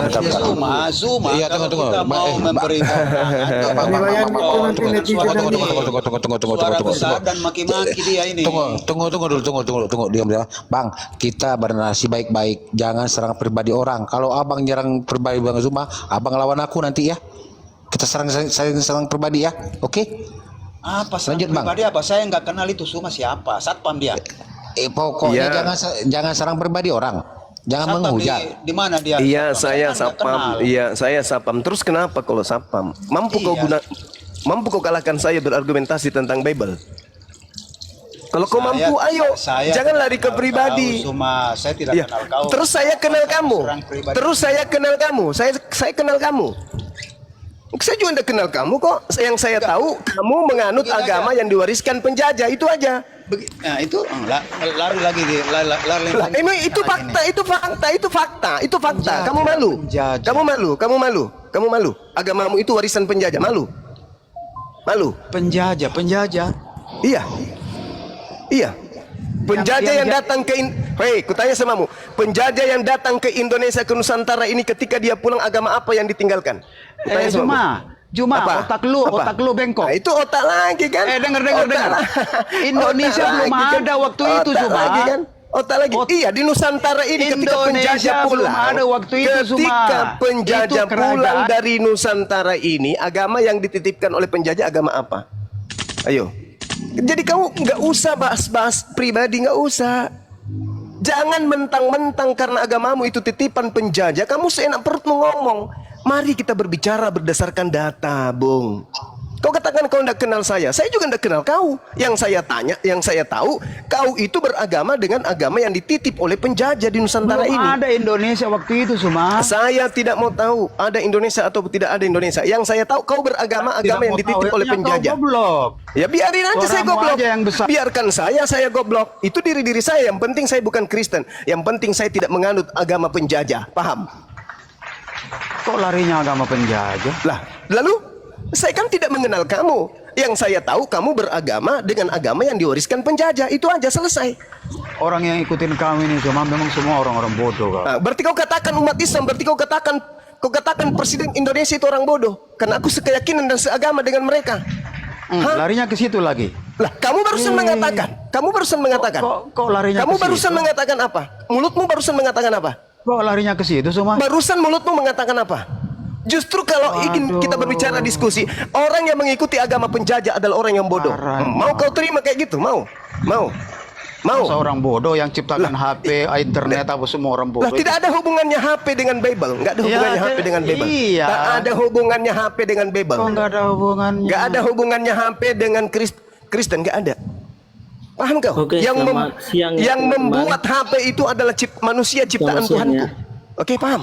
Zuma. Iya, kalau tunggu. kita mau memberi Penilaian itu nanti netizen suara besar dan maki-maki dia ini. Tunggu dulu. Diam. Bang, kita bernarasi baik-baik. Jangan serang pribadi orang. Kalau abang nyerang pribadi Bang Zuma, abang lawan aku nanti ya. Kita serang pribadi ya. Oke? Apa serang Lanjut, Bang. pribadi apa? Saya nggak kenal itu Zuma siapa? Satpam dia. Pokoknya Iya. jangan serang pribadi orang. Jangan Satpam menghujat. di mana dia? Iya, Satpam? saya kan nggak sapam. kenal. Iya, saya sapam. Terus kenapa kalau sapam? Mampu kau kalahkan saya berargumentasi tentang Bible? Kalau kau mampu, ayo. Saya Jangan tidak lari ke kenal pribadi. kau, Zuma. Saya tidak Iya. kenal kau. Terus saya kenal kamu. Serang pribadi. Terus saya kenal kamu. Saya kenal kamu. Saya juga tidak kenal kamu kok. Yang saya tahu kamu menganut Begini agama aja. yang diwariskan penjajah, itu aja. Nah itu lari lagi Lah, ini itu fakta. Penjajah, Kamu malu. penjajah. Kamu malu. Agamamu itu warisan penjajah, malu. penjajah. Iya. Penjajah yang datang ke Hei, kutanya samamu. Penjajah yang datang ke Indonesia, ke Nusantara ini ketika dia pulang agama apa yang ditinggalkan? Kutanya samamu. Zuma, Cuma Apa? otak lu bengkok. Nah, itu otak lagi kan? Dengar. Otak Indonesia otak belum lagi ada waktu itu, Otak Suma. lagi kan? Otak lagi. Iya, di Nusantara ini ketika Indonesia penjajah belum pulang. ada waktu itu, Suma. Ketika penjajah Itu kerajaan. pulang dari Nusantara ini, agama yang dititipkan oleh penjajah agama apa? Ayo. Jadi kamu nggak usah bahas-bahas pribadi, nggak usah. Jangan mentang-mentang karena agamamu itu titipan penjajah, kamu seenak perutmu ngomong. Mari kita berbicara berdasarkan data, Bung. Kau katakan kau tidak kenal saya juga tidak kenal kau. Yang saya tanya, yang saya tahu, kau itu beragama dengan agama yang dititip oleh penjajah di Nusantara Belum ini. ada Indonesia waktu itu, Suma. Saya tidak mau tahu ada Indonesia atau tidak ada Indonesia. Yang saya tahu kau beragama agama yang dititip oleh penjajah. Ya biarin aja saya goblok. Biarkan saya goblok. Itu diri saya. Yang penting saya bukan Kristen. Yang penting saya tidak menganut agama penjajah. Paham? Kok larinya agama penjajah? Lah, lalu saya kan tidak mengenal kamu. Yang saya tahu kamu beragama dengan agama yang diwariskan penjajah. Itu aja, selesai. Orang yang ikutin kami ini Suma memang semua orang-orang bodoh, Kak. Nah, berarti kau katakan umat Islam, berarti kau katakan Presiden Indonesia itu orang bodoh. Karena aku sekeyakinan dan seagama dengan mereka. Larinya ke situ lagi. Lah, kamu barusan mengatakan. Kok larinya Kamu ke barusan situ? mengatakan apa? Mulutmu barusan mengatakan apa? Kok larinya ke situ, Suma? Barusan mulutmu mengatakan apa? Justru kalau ingin kita berbicara diskusi, orang yang mengikuti agama penjajah adalah orang yang bodoh. Mau kau terima kayak gitu? Mau? Seorang bodoh yang ciptakan HP, internet, apa semua orang bodoh. Lah, tidak ada hubungannya HP dengan Bible. Nggak ada hubungannya HP dengan Bible. Iya. Tak ada hubungannya HP dengan Bible. Kok nggak ada hubungannya? Nggak ada hubungannya HP dengan Kristen. Nggak ada. Paham kau? Oke, selamat siang ya, yang teman-teman. membuat HP itu adalah manusia ciptaan Selamat siang, Tuhanku. ya. Oke, paham?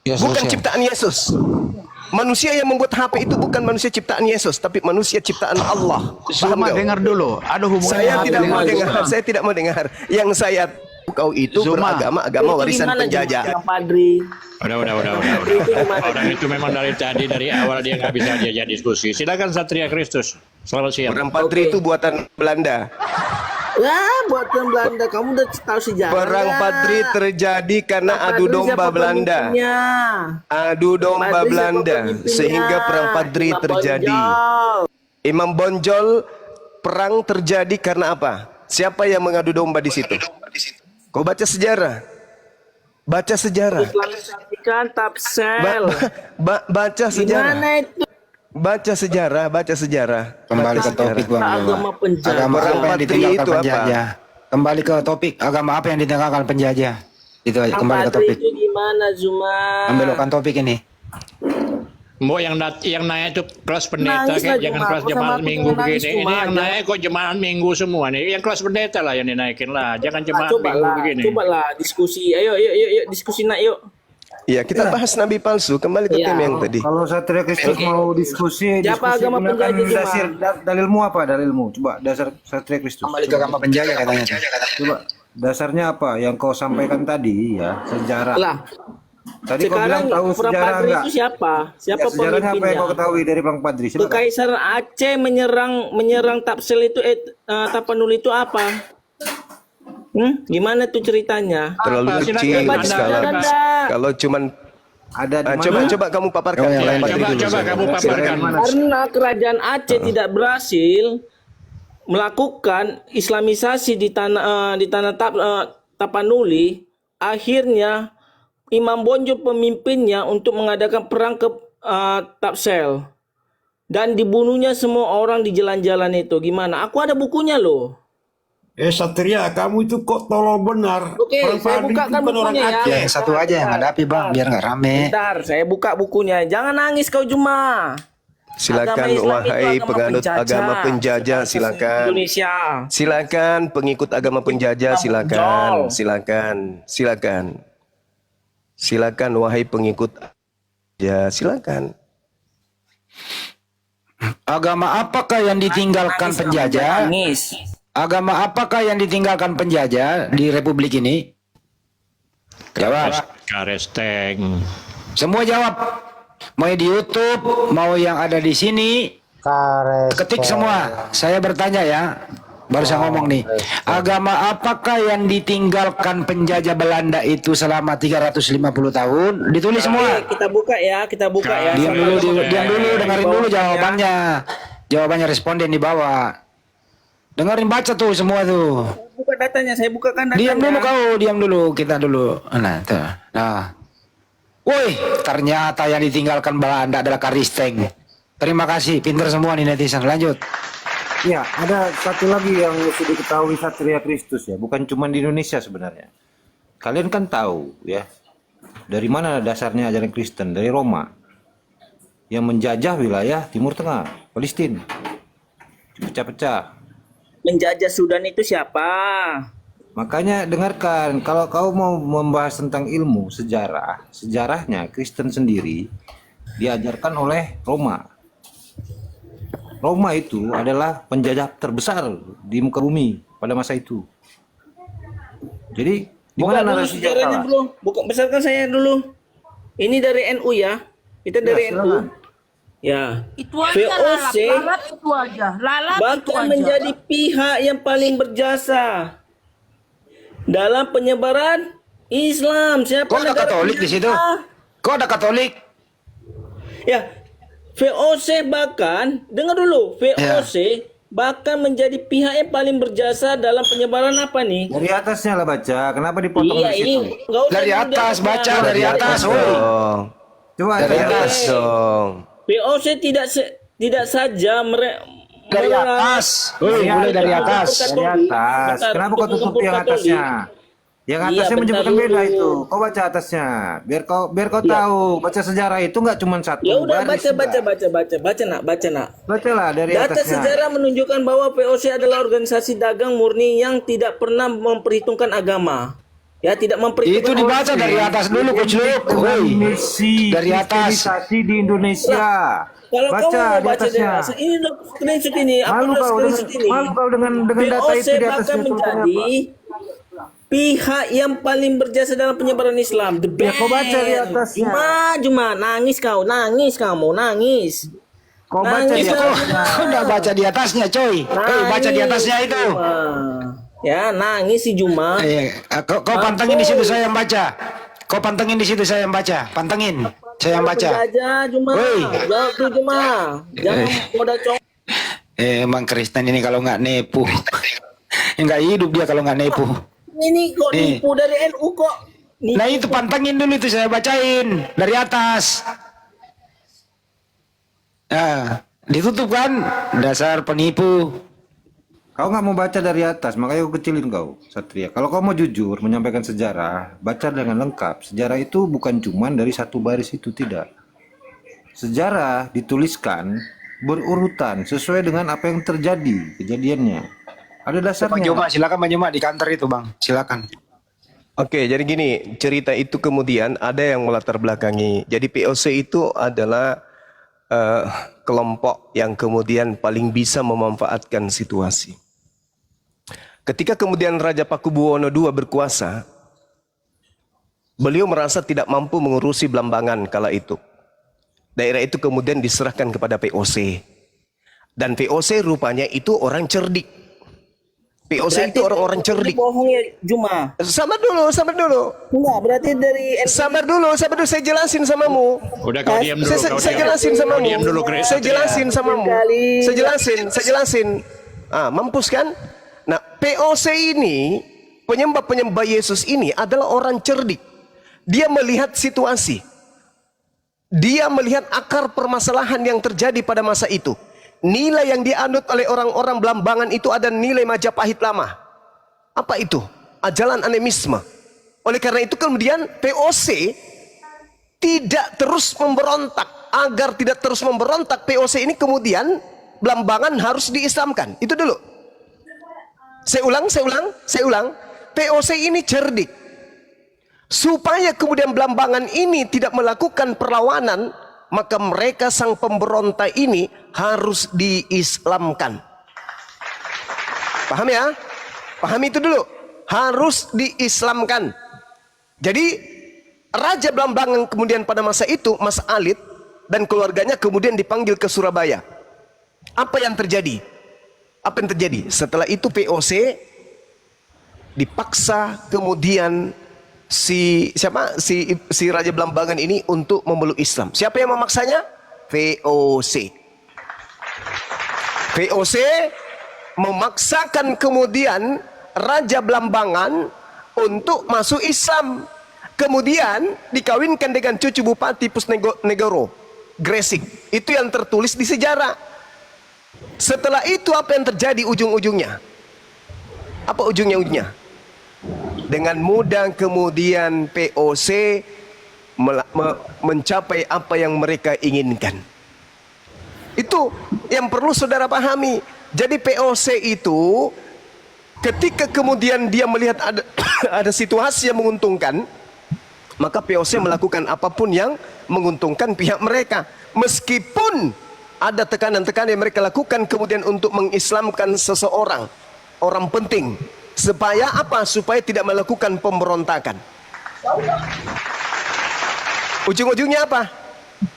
Ya, Bukan selesai. ciptaan Yesus. Manusia yang membuat HP itu bukan manusia ciptaan Yesus, tapi manusia ciptaan Allah. Paham Suma, kau? dengar dulu. Ada hubungannya Saya HP tidak dengan mau dengar. Islam. Saya tidak mau dengar. Yang saya tahu kau itu Zuma. beragama warisan Gimana penjajah. Yang Padri? Udah. Orang itu memang dari awal dia nggak bisa diajak diskusi. Silakan Satria Kristus. Selamat siang. Perang Padri itu buatan Belanda. Ya, buatan Belanda. Kamu udah tahu sejarah. Perang Padri terjadi karena adu domba Belanda. Adu domba Belanda sehingga perang Padri terjadi. Imam Bonjol, perang terjadi karena apa? Siapa yang mengadu domba di situ? Kau baca sejarah. Baca sejarah. Islamisasikan Tapsel. Baca sejarah. Gimana itu? Baca sejarah. Kembali ke topik, Bang. Agama penjajah. Agama apa yang Patri ditinggalkan itu apa? penjajah? Kembali ke topik. Agama apa yang ditinggalkan penjajah? Itu aja. Kembali ke Padri topik. itu gimana, Zuma? Membelokkan topik ini. Mbok yang naik itu kelas pendeta Nangis kayak lah, jangan Cuma. kelas Kok sama jemaat aku minggu jangan nangis, begini. Ini Cuma. yang naik kok jemaat minggu semua nih. Yang kelas pendeta lah yang dinaikin lah. Jangan jemaat Coba minggu lah, begini. diskusi. Ayo, diskusi nak yuk. Ya, kita bahas nabi palsu. Kembali ke Iya. tema yang tadi. Kalau Satria Kristus mau diskusi, Siapa agama gunakan penjajah, Cuma? dalilmu apa? Dalilmu. Coba dasar Satria Kristus. Kembali ke agama penjajah katanya. Coba dasarnya apa yang kau sampaikan tadi ya, sejarah. Lah, Tadi kau sekarang bilang tahu Perang sejarah Padri enggak? itu siapa? Siapa Ya, sejarahnya apa yang pemimpinnya? kau ketahui dari Perang Padri? Silakan. Kekaisaran Aceh menyerang Tapsel itu Tapanuli itu apa? Gimana tuh ceritanya? Terlalu kecil Coba skala. Anda. Kalau cuman Ada di mana? coba kamu paparkan. Oh, yang lain. Coba kamu paparkan. Karena kerajaan Aceh tidak berhasil melakukan Islamisasi di tanah Tapanuli, akhirnya Imam Bonjol pemimpinnya untuk mengadakan perang ke Tapsel dan dibunuhnya semua orang di jalan-jalan itu. Gimana? Aku ada bukunya loh. Satria, kamu itu kok tolong benar. Oke, Perang saya Padri bukakan itu kan orang bukunya ya. Aceh. Yang satu aja yang hadapi, Bang, biar nggak rame. Bentar, saya buka bukunya. Jangan nangis kau Juma. Silakan Agama Islam itu wahai agama penganut penjajah. agama penjajah, silakan. Indonesia. Silakan pengikut agama penjajah, silakan. Silakan wahai pengikut ya, silakan. Agama apakah yang ditinggalkan penjajah? Nangis. Agama apakah yang ditinggalkan penjajah di Republik ini? Jawab. Karesteng. Semua jawab. Mau di YouTube, mau yang ada di sini, ketik semua. Saya bertanya ya. baru saya ngomong nih. Agama apakah yang ditinggalkan penjajah Belanda itu selama 350 tahun? Ditulis semua. Kita buka ya. Diam dulu, dengerin dulu jawabannya. Jawabannya responden di bawah. Dengerin, baca tuh semua tuh. Buka datanya, saya bukakan datanya. Diam dulu, kita dulu. Nah, tuh. Nah. Woi, ternyata yang ditinggalkan Belanda adalah Karisteng. Terima kasih, pinter semua nih netizen. Lanjut. Ya, ada satu lagi yang mesti diketahui Satria Kristus ya, bukan cuma di Indonesia sebenarnya. Kalian kan tahu ya, dari mana dasarnya ajaran Kristen? Dari Roma, yang menjajah wilayah Timur Tengah, Palestina, dipecah-pecah. Menjajah Sudan itu siapa? Makanya dengarkan, kalau kau mau membahas tentang ilmu sejarah, sejarahnya Kristen sendiri diajarkan oleh Roma. Roma itu adalah penjajah terbesar di muka bumi pada masa itu. Jadi di mana narasi sejarahnya dulu? Bukan, besarkan saya dulu. Ini dari NU ya. Kita dari NU. Ya. Itu aja VOC lalap itu aja. Lalap itu bahkan aja. menjadi pihak yang paling berjasa dalam penyebaran Islam. Siapa Kok ada Katolik di situ? Kok ada Katolik? Ya, VOC bahkan, dengar dulu, VOC bahkan menjadi pihak yang paling berjasa dalam penyebaran apa nih? Dari atasnya lah baca, kenapa dipotong Iya, dari situ? ini nggak usah Dari atas, baca dari atas. Coba dari atas dong. VOC tidak saja dari atas. Mulai dari atas. Dari atas. Kenapa kau tutup yang atasnya? Yang atasnya menyebutkan beda itu. Kau baca atasnya. Biar kau tahu. Baca sejarah itu nggak cuma satu. Ya udah, baris, baca nak. Bacalah dari Data atasnya. sejarah menunjukkan bahwa VOC adalah organisasi dagang murni yang tidak pernah memperhitungkan agama. Ya, tidak memperhitungkan. Itu dibaca dari atas dulu, Coach Luke. Misi dari atas. kristenisasi di Indonesia. Kalau Baca kamu mau di baca dari atasnya. atas, ini loh, screenshot ini. Malu kau dengan data itu di atas bahkan menjadi pihak yang paling berjasa dalam penyebaran Islam. The Ya, kau baca di atasnya. Cuma nangis kamu, nangis. Kau baca di atasnya. Kau udah baca di atasnya, coy. Baca di atasnya itu. Ya, nangis si Juma. Kau pantengin di situ, saya yang baca. Kau pantengin di situ, saya yang baca. Pantengin, saya yang baca. Aja Juma. Jawab tuh Juma. Jangan modal cong. Emang Kristen ini kalau nggak nepu, nggak hidup dia kalau nggak nepu. Ini kok nipu dari NU kok. Nah itu pantengin dulu, itu saya bacain dari atas. Nah, ditutup kan, dasar penipu. Kau nggak mau baca dari atas, makanya kau kecilin kau, Satria. Kalau kau mau jujur menyampaikan sejarah, baca dengan lengkap. Sejarah itu bukan cuma dari satu baris itu, tidak. Sejarah dituliskan berurutan sesuai dengan apa yang terjadi kejadiannya. Ada dasarnya. Bang Juma, silakan Bang Juma di kantor itu, Bang. Silakan. Oke, jadi gini, cerita itu kemudian ada yang melatar belakangi. Jadi POC itu adalah kelompok yang kemudian paling bisa memanfaatkan situasi. Ketika kemudian Raja Pakubuwono II berkuasa, beliau merasa tidak mampu mengurusi Blambangan kala itu. Daerah itu kemudian diserahkan kepada POC. Dan POC rupanya itu orang cerdik. POC itu orang-orang cerdik. Bohong ya Juma. Sabar dulu. Enggak, berarti dari Sabar dulu, saya jelasin samamu. Udah kau diam dulu. Saya jelasin samamu. Diam dulu, Saya jelasin samamu. Saya jelasin. Mampus kan? Nah, POC ini, penyembah Yesus ini adalah orang cerdik. Dia melihat situasi. Dia melihat akar permasalahan yang terjadi pada masa itu. Nilai yang dianut oleh orang-orang Blambangan itu ada nilai Majapahit lama. Apa itu? Ajaran animisme. Oleh karena itu kemudian POC tidak terus memberontak. Agar tidak terus memberontak, POC ini kemudian Blambangan harus diislamkan. Itu dulu. Saya ulang. POC ini cerdik. Supaya kemudian Blambangan ini tidak melakukan perlawanan, maka mereka sang pemberontak ini harus diislamkan. Paham ya? Pahami itu dulu. Harus diislamkan. Jadi Raja Blambangan kemudian pada masa itu, Mas Alit dan keluarganya kemudian dipanggil ke Surabaya. Apa yang terjadi? Apa yang terjadi? Setelah itu VOC dipaksa kemudian si Raja Belambangan ini untuk memeluk Islam. Siapa yang memaksanya? VOC. VOC memaksakan kemudian Raja Belambangan untuk masuk Islam. Kemudian dikawinkan dengan cucu Bupati Pusnegoro, Gresik. Itu yang tertulis di sejarah. Setelah itu apa yang terjadi ujung-ujungnya? Apa ujungnya? Dengan mudah kemudian POC mencapai apa yang mereka inginkan. Itu yang perlu saudara pahami. Jadi POC itu ketika kemudian dia melihat ada situasi yang menguntungkan, maka POC melakukan apapun yang menguntungkan pihak mereka. Meskipun ada tekanan-tekanan yang mereka lakukan kemudian untuk mengislamkan seseorang, orang penting. Supaya apa? Supaya tidak melakukan pemberontakan. Ujung-ujungnya apa?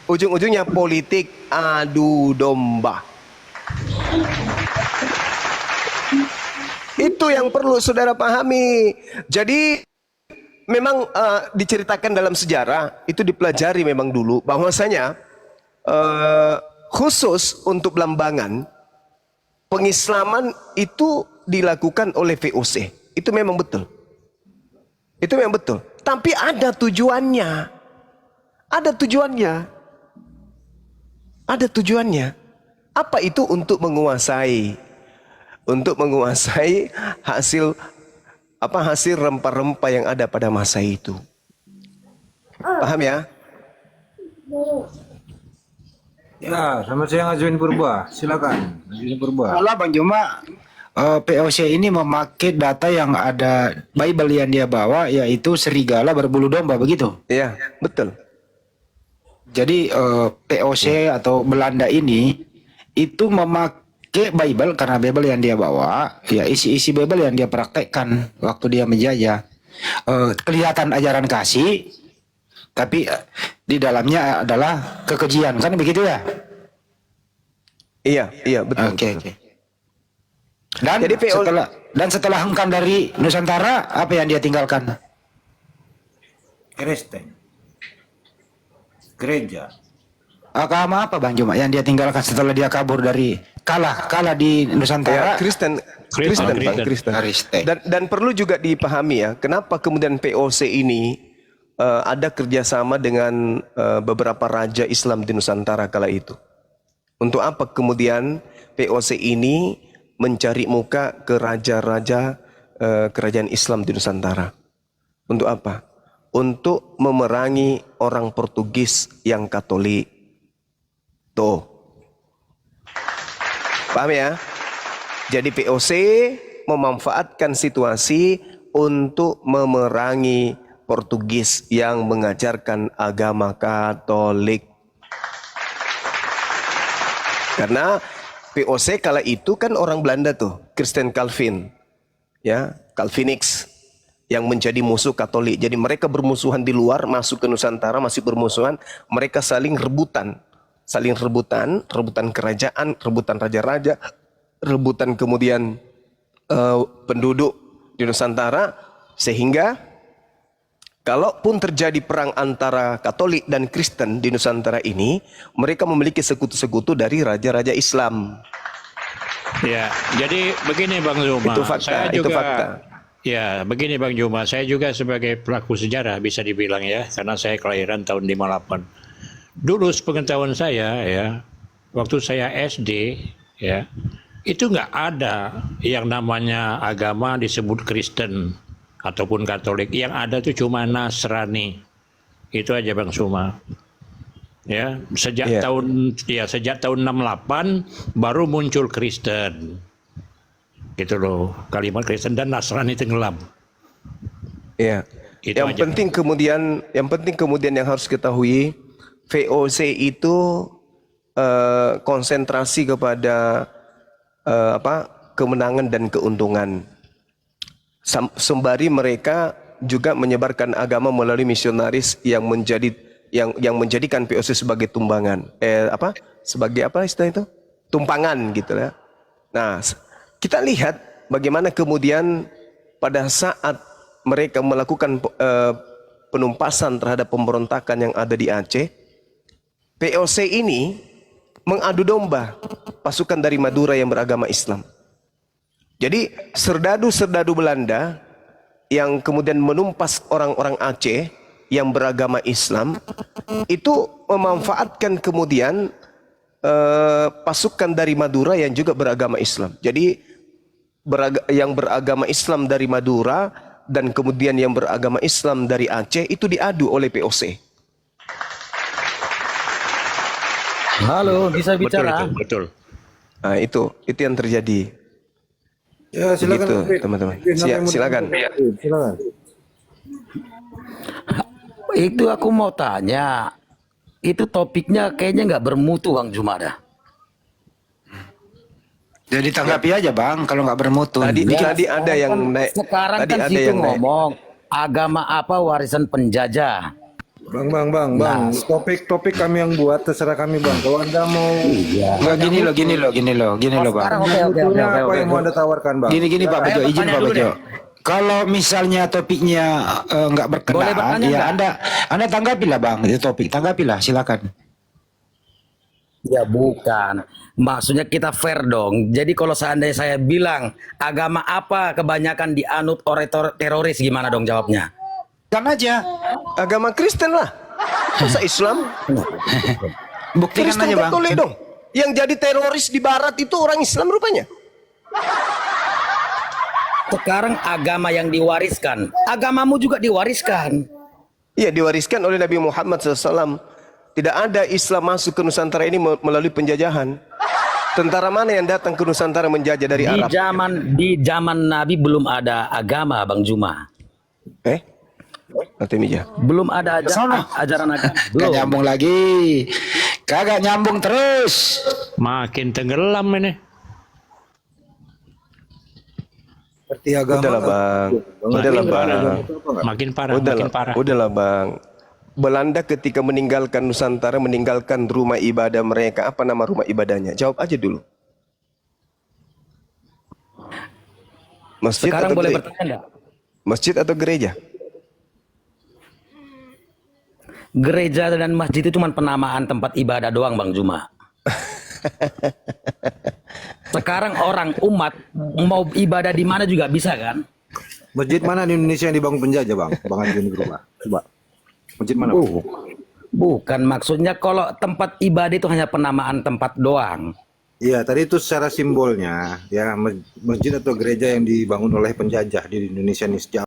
Ujung-ujungnya politik adu domba. Itu yang perlu saudara pahami. Jadi memang diceritakan dalam sejarah, itu dipelajari memang dulu bahwasanya khusus untuk Belambangan pengislaman itu dilakukan oleh VOC. Itu memang betul. Itu memang betul. Tapi ada tujuannya. Ada tujuannya. Ada tujuannya. Apa itu? Untuk menguasai. Untuk menguasai hasil rempah-rempah yang ada pada masa itu. Paham ya? Ya, sama saya ngajuin purba. Silakan, ngajuin purba. Kalau Bang Juma, POC ini memakai data yang ada Bible yang dia bawa, yaitu serigala berbulu domba, begitu? Iya, betul. Jadi POC atau Belanda ini itu memakai Bible, karena Bible yang dia bawa, ya isi-isi Bible yang dia praktekkan waktu dia menjajah. Kelihatan ajaran kasih, tapi di dalamnya adalah kekejian, kan begitu ya? Iya, betul. Oke. Dan jadi setelah hengkang dari Nusantara, apa yang dia tinggalkan? Kristen, gereja. Agama apa Bang Juma yang dia tinggalkan setelah dia kabur dari kalah di Nusantara? Ya, Kristen. Dan perlu juga dipahami ya, kenapa kemudian POC ini ada kerjasama dengan beberapa raja Islam di Nusantara kala itu. Untuk apa kemudian POC ini mencari muka ke raja-raja kerajaan Islam di Nusantara? Untuk apa? Untuk memerangi orang Portugis yang Katolik. Tuh. Paham ya? Jadi POC memanfaatkan situasi untuk memerangi Portugis yang mengajarkan agama Katolik. Karena POC kala itu kan orang Belanda tuh, Kristen Calvin, ya, Calvinix yang menjadi musuh Katolik. Jadi mereka bermusuhan di luar, masuk ke Nusantara masih bermusuhan, mereka saling rebutan kerajaan, rebutan raja-raja, rebutan kemudian penduduk di Nusantara, sehingga kalaupun terjadi perang antara Katolik dan Kristen di Nusantara ini, mereka memiliki sekutu-sekutu dari raja-raja Islam. Ya, jadi begini Bang Zuma. Itu fakta, Ya, begini Bang Juma, saya juga sebagai pelaku sejarah bisa dibilang ya, karena saya kelahiran tahun 58. Dulu sepengetahuan saya ya, waktu saya SD ya, itu nggak ada yang namanya agama disebut Kristen ataupun Katolik. Yang ada itu cuma Nasrani. Itu aja Bang Suma. Ya, sejak tahun 68 baru muncul Kristen. Gitu loh, kalimat Kristen dan Nasrani tenggelam. Iya. Yang penting kemudian yang harus ketahui, VOC itu konsentrasi kepada kemenangan dan keuntungan. Sembari mereka juga menyebarkan agama melalui misionaris yang menjadikan POC sebagai tumbangan. Sebagai apa istilah itu? Tumpangan gitu ya. Nah, kita lihat bagaimana kemudian pada saat mereka melakukan penumpasan terhadap pemberontakan yang ada di Aceh, POC ini mengadu domba pasukan dari Madura yang beragama Islam. Jadi serdadu-serdadu Belanda yang kemudian menumpas orang-orang Aceh yang beragama Islam itu memanfaatkan kemudian pasukan dari Madura yang juga beragama Islam. Jadi yang beragama Islam dari Madura dan kemudian yang beragama Islam dari Aceh itu diadu oleh POC. Halo, bisa bicara? Betul. Nah, itu yang terjadi. Ya, silakan Begitu, teman-teman. Silakan. Silakan. Itu aku mau tanya, itu topiknya kayaknya nggak bermutu Bang Jumada. Jadi tanggapi aja Bang, kalau nggak bermutu. Tadi ada yang naik. Sekarang Tadi kan ada situ yang naik. ngomong agama apa warisan penjajah. Bang, topik kami yang buat, terserah kami Bang. Kalau Anda mau Nggak, gini loh Bang. Sekarang oke. apa yang mau Anda tawarkan Bang? Gini Pak Bejo, izin Pak Bejo. Kalau misalnya topiknya nggak berkenaan, ya Anda tanggapilah Bang, itu topik, tanggapilah, silakan. Ya bukan, maksudnya kita fair dong. Jadi kalau seandainya saya bilang agama apa kebanyakan dianut oleh teroris, gimana dong jawabnya? Kan aja. Agama Kristen lah. Masa Islam? Buktikan Kristen aja Bang. Katolik dong. Yang jadi teroris di barat itu orang Islam rupanya. Sekarang agama yang diwariskan, agamamu juga diwariskan. Iya, diwariskan oleh Nabi Muhammad SAW. Tidak ada Islam masuk ke Nusantara ini melalui penjajahan. Tentara mana yang datang ke Nusantara menjajah dari Arab? Di zaman Nabi belum ada agama, Bang Juma. Artemija. Belum ada ajaran agama. Gak nyambung lagi. Kagak nyambung terus. Makin tenggelam ini. Seperti agama. Udahlah Bang. Udahlah Bang. Makin parah. Udahlah Bang. Belanda ketika meninggalkan Nusantara, meninggalkan rumah ibadah mereka. Apa nama rumah ibadahnya? Jawab aja dulu. Masjid Sekarang atau boleh gereja? bertanya enggak? Masjid atau gereja? Gereja dan masjid itu cuma penamaan tempat ibadah doang, Bang Juma. Sekarang orang umat mau ibadah di mana juga bisa kan? Masjid mana di Indonesia yang dibangun penjajah Bang? Bang Ajun Geruma. Coba. Masjid mana? Bukan, maksudnya kalau tempat ibadah itu hanya penamaan tempat doang. Iya, tadi itu secara simbolnya ya masjid atau gereja yang dibangun oleh penjajah di Indonesia ini sejak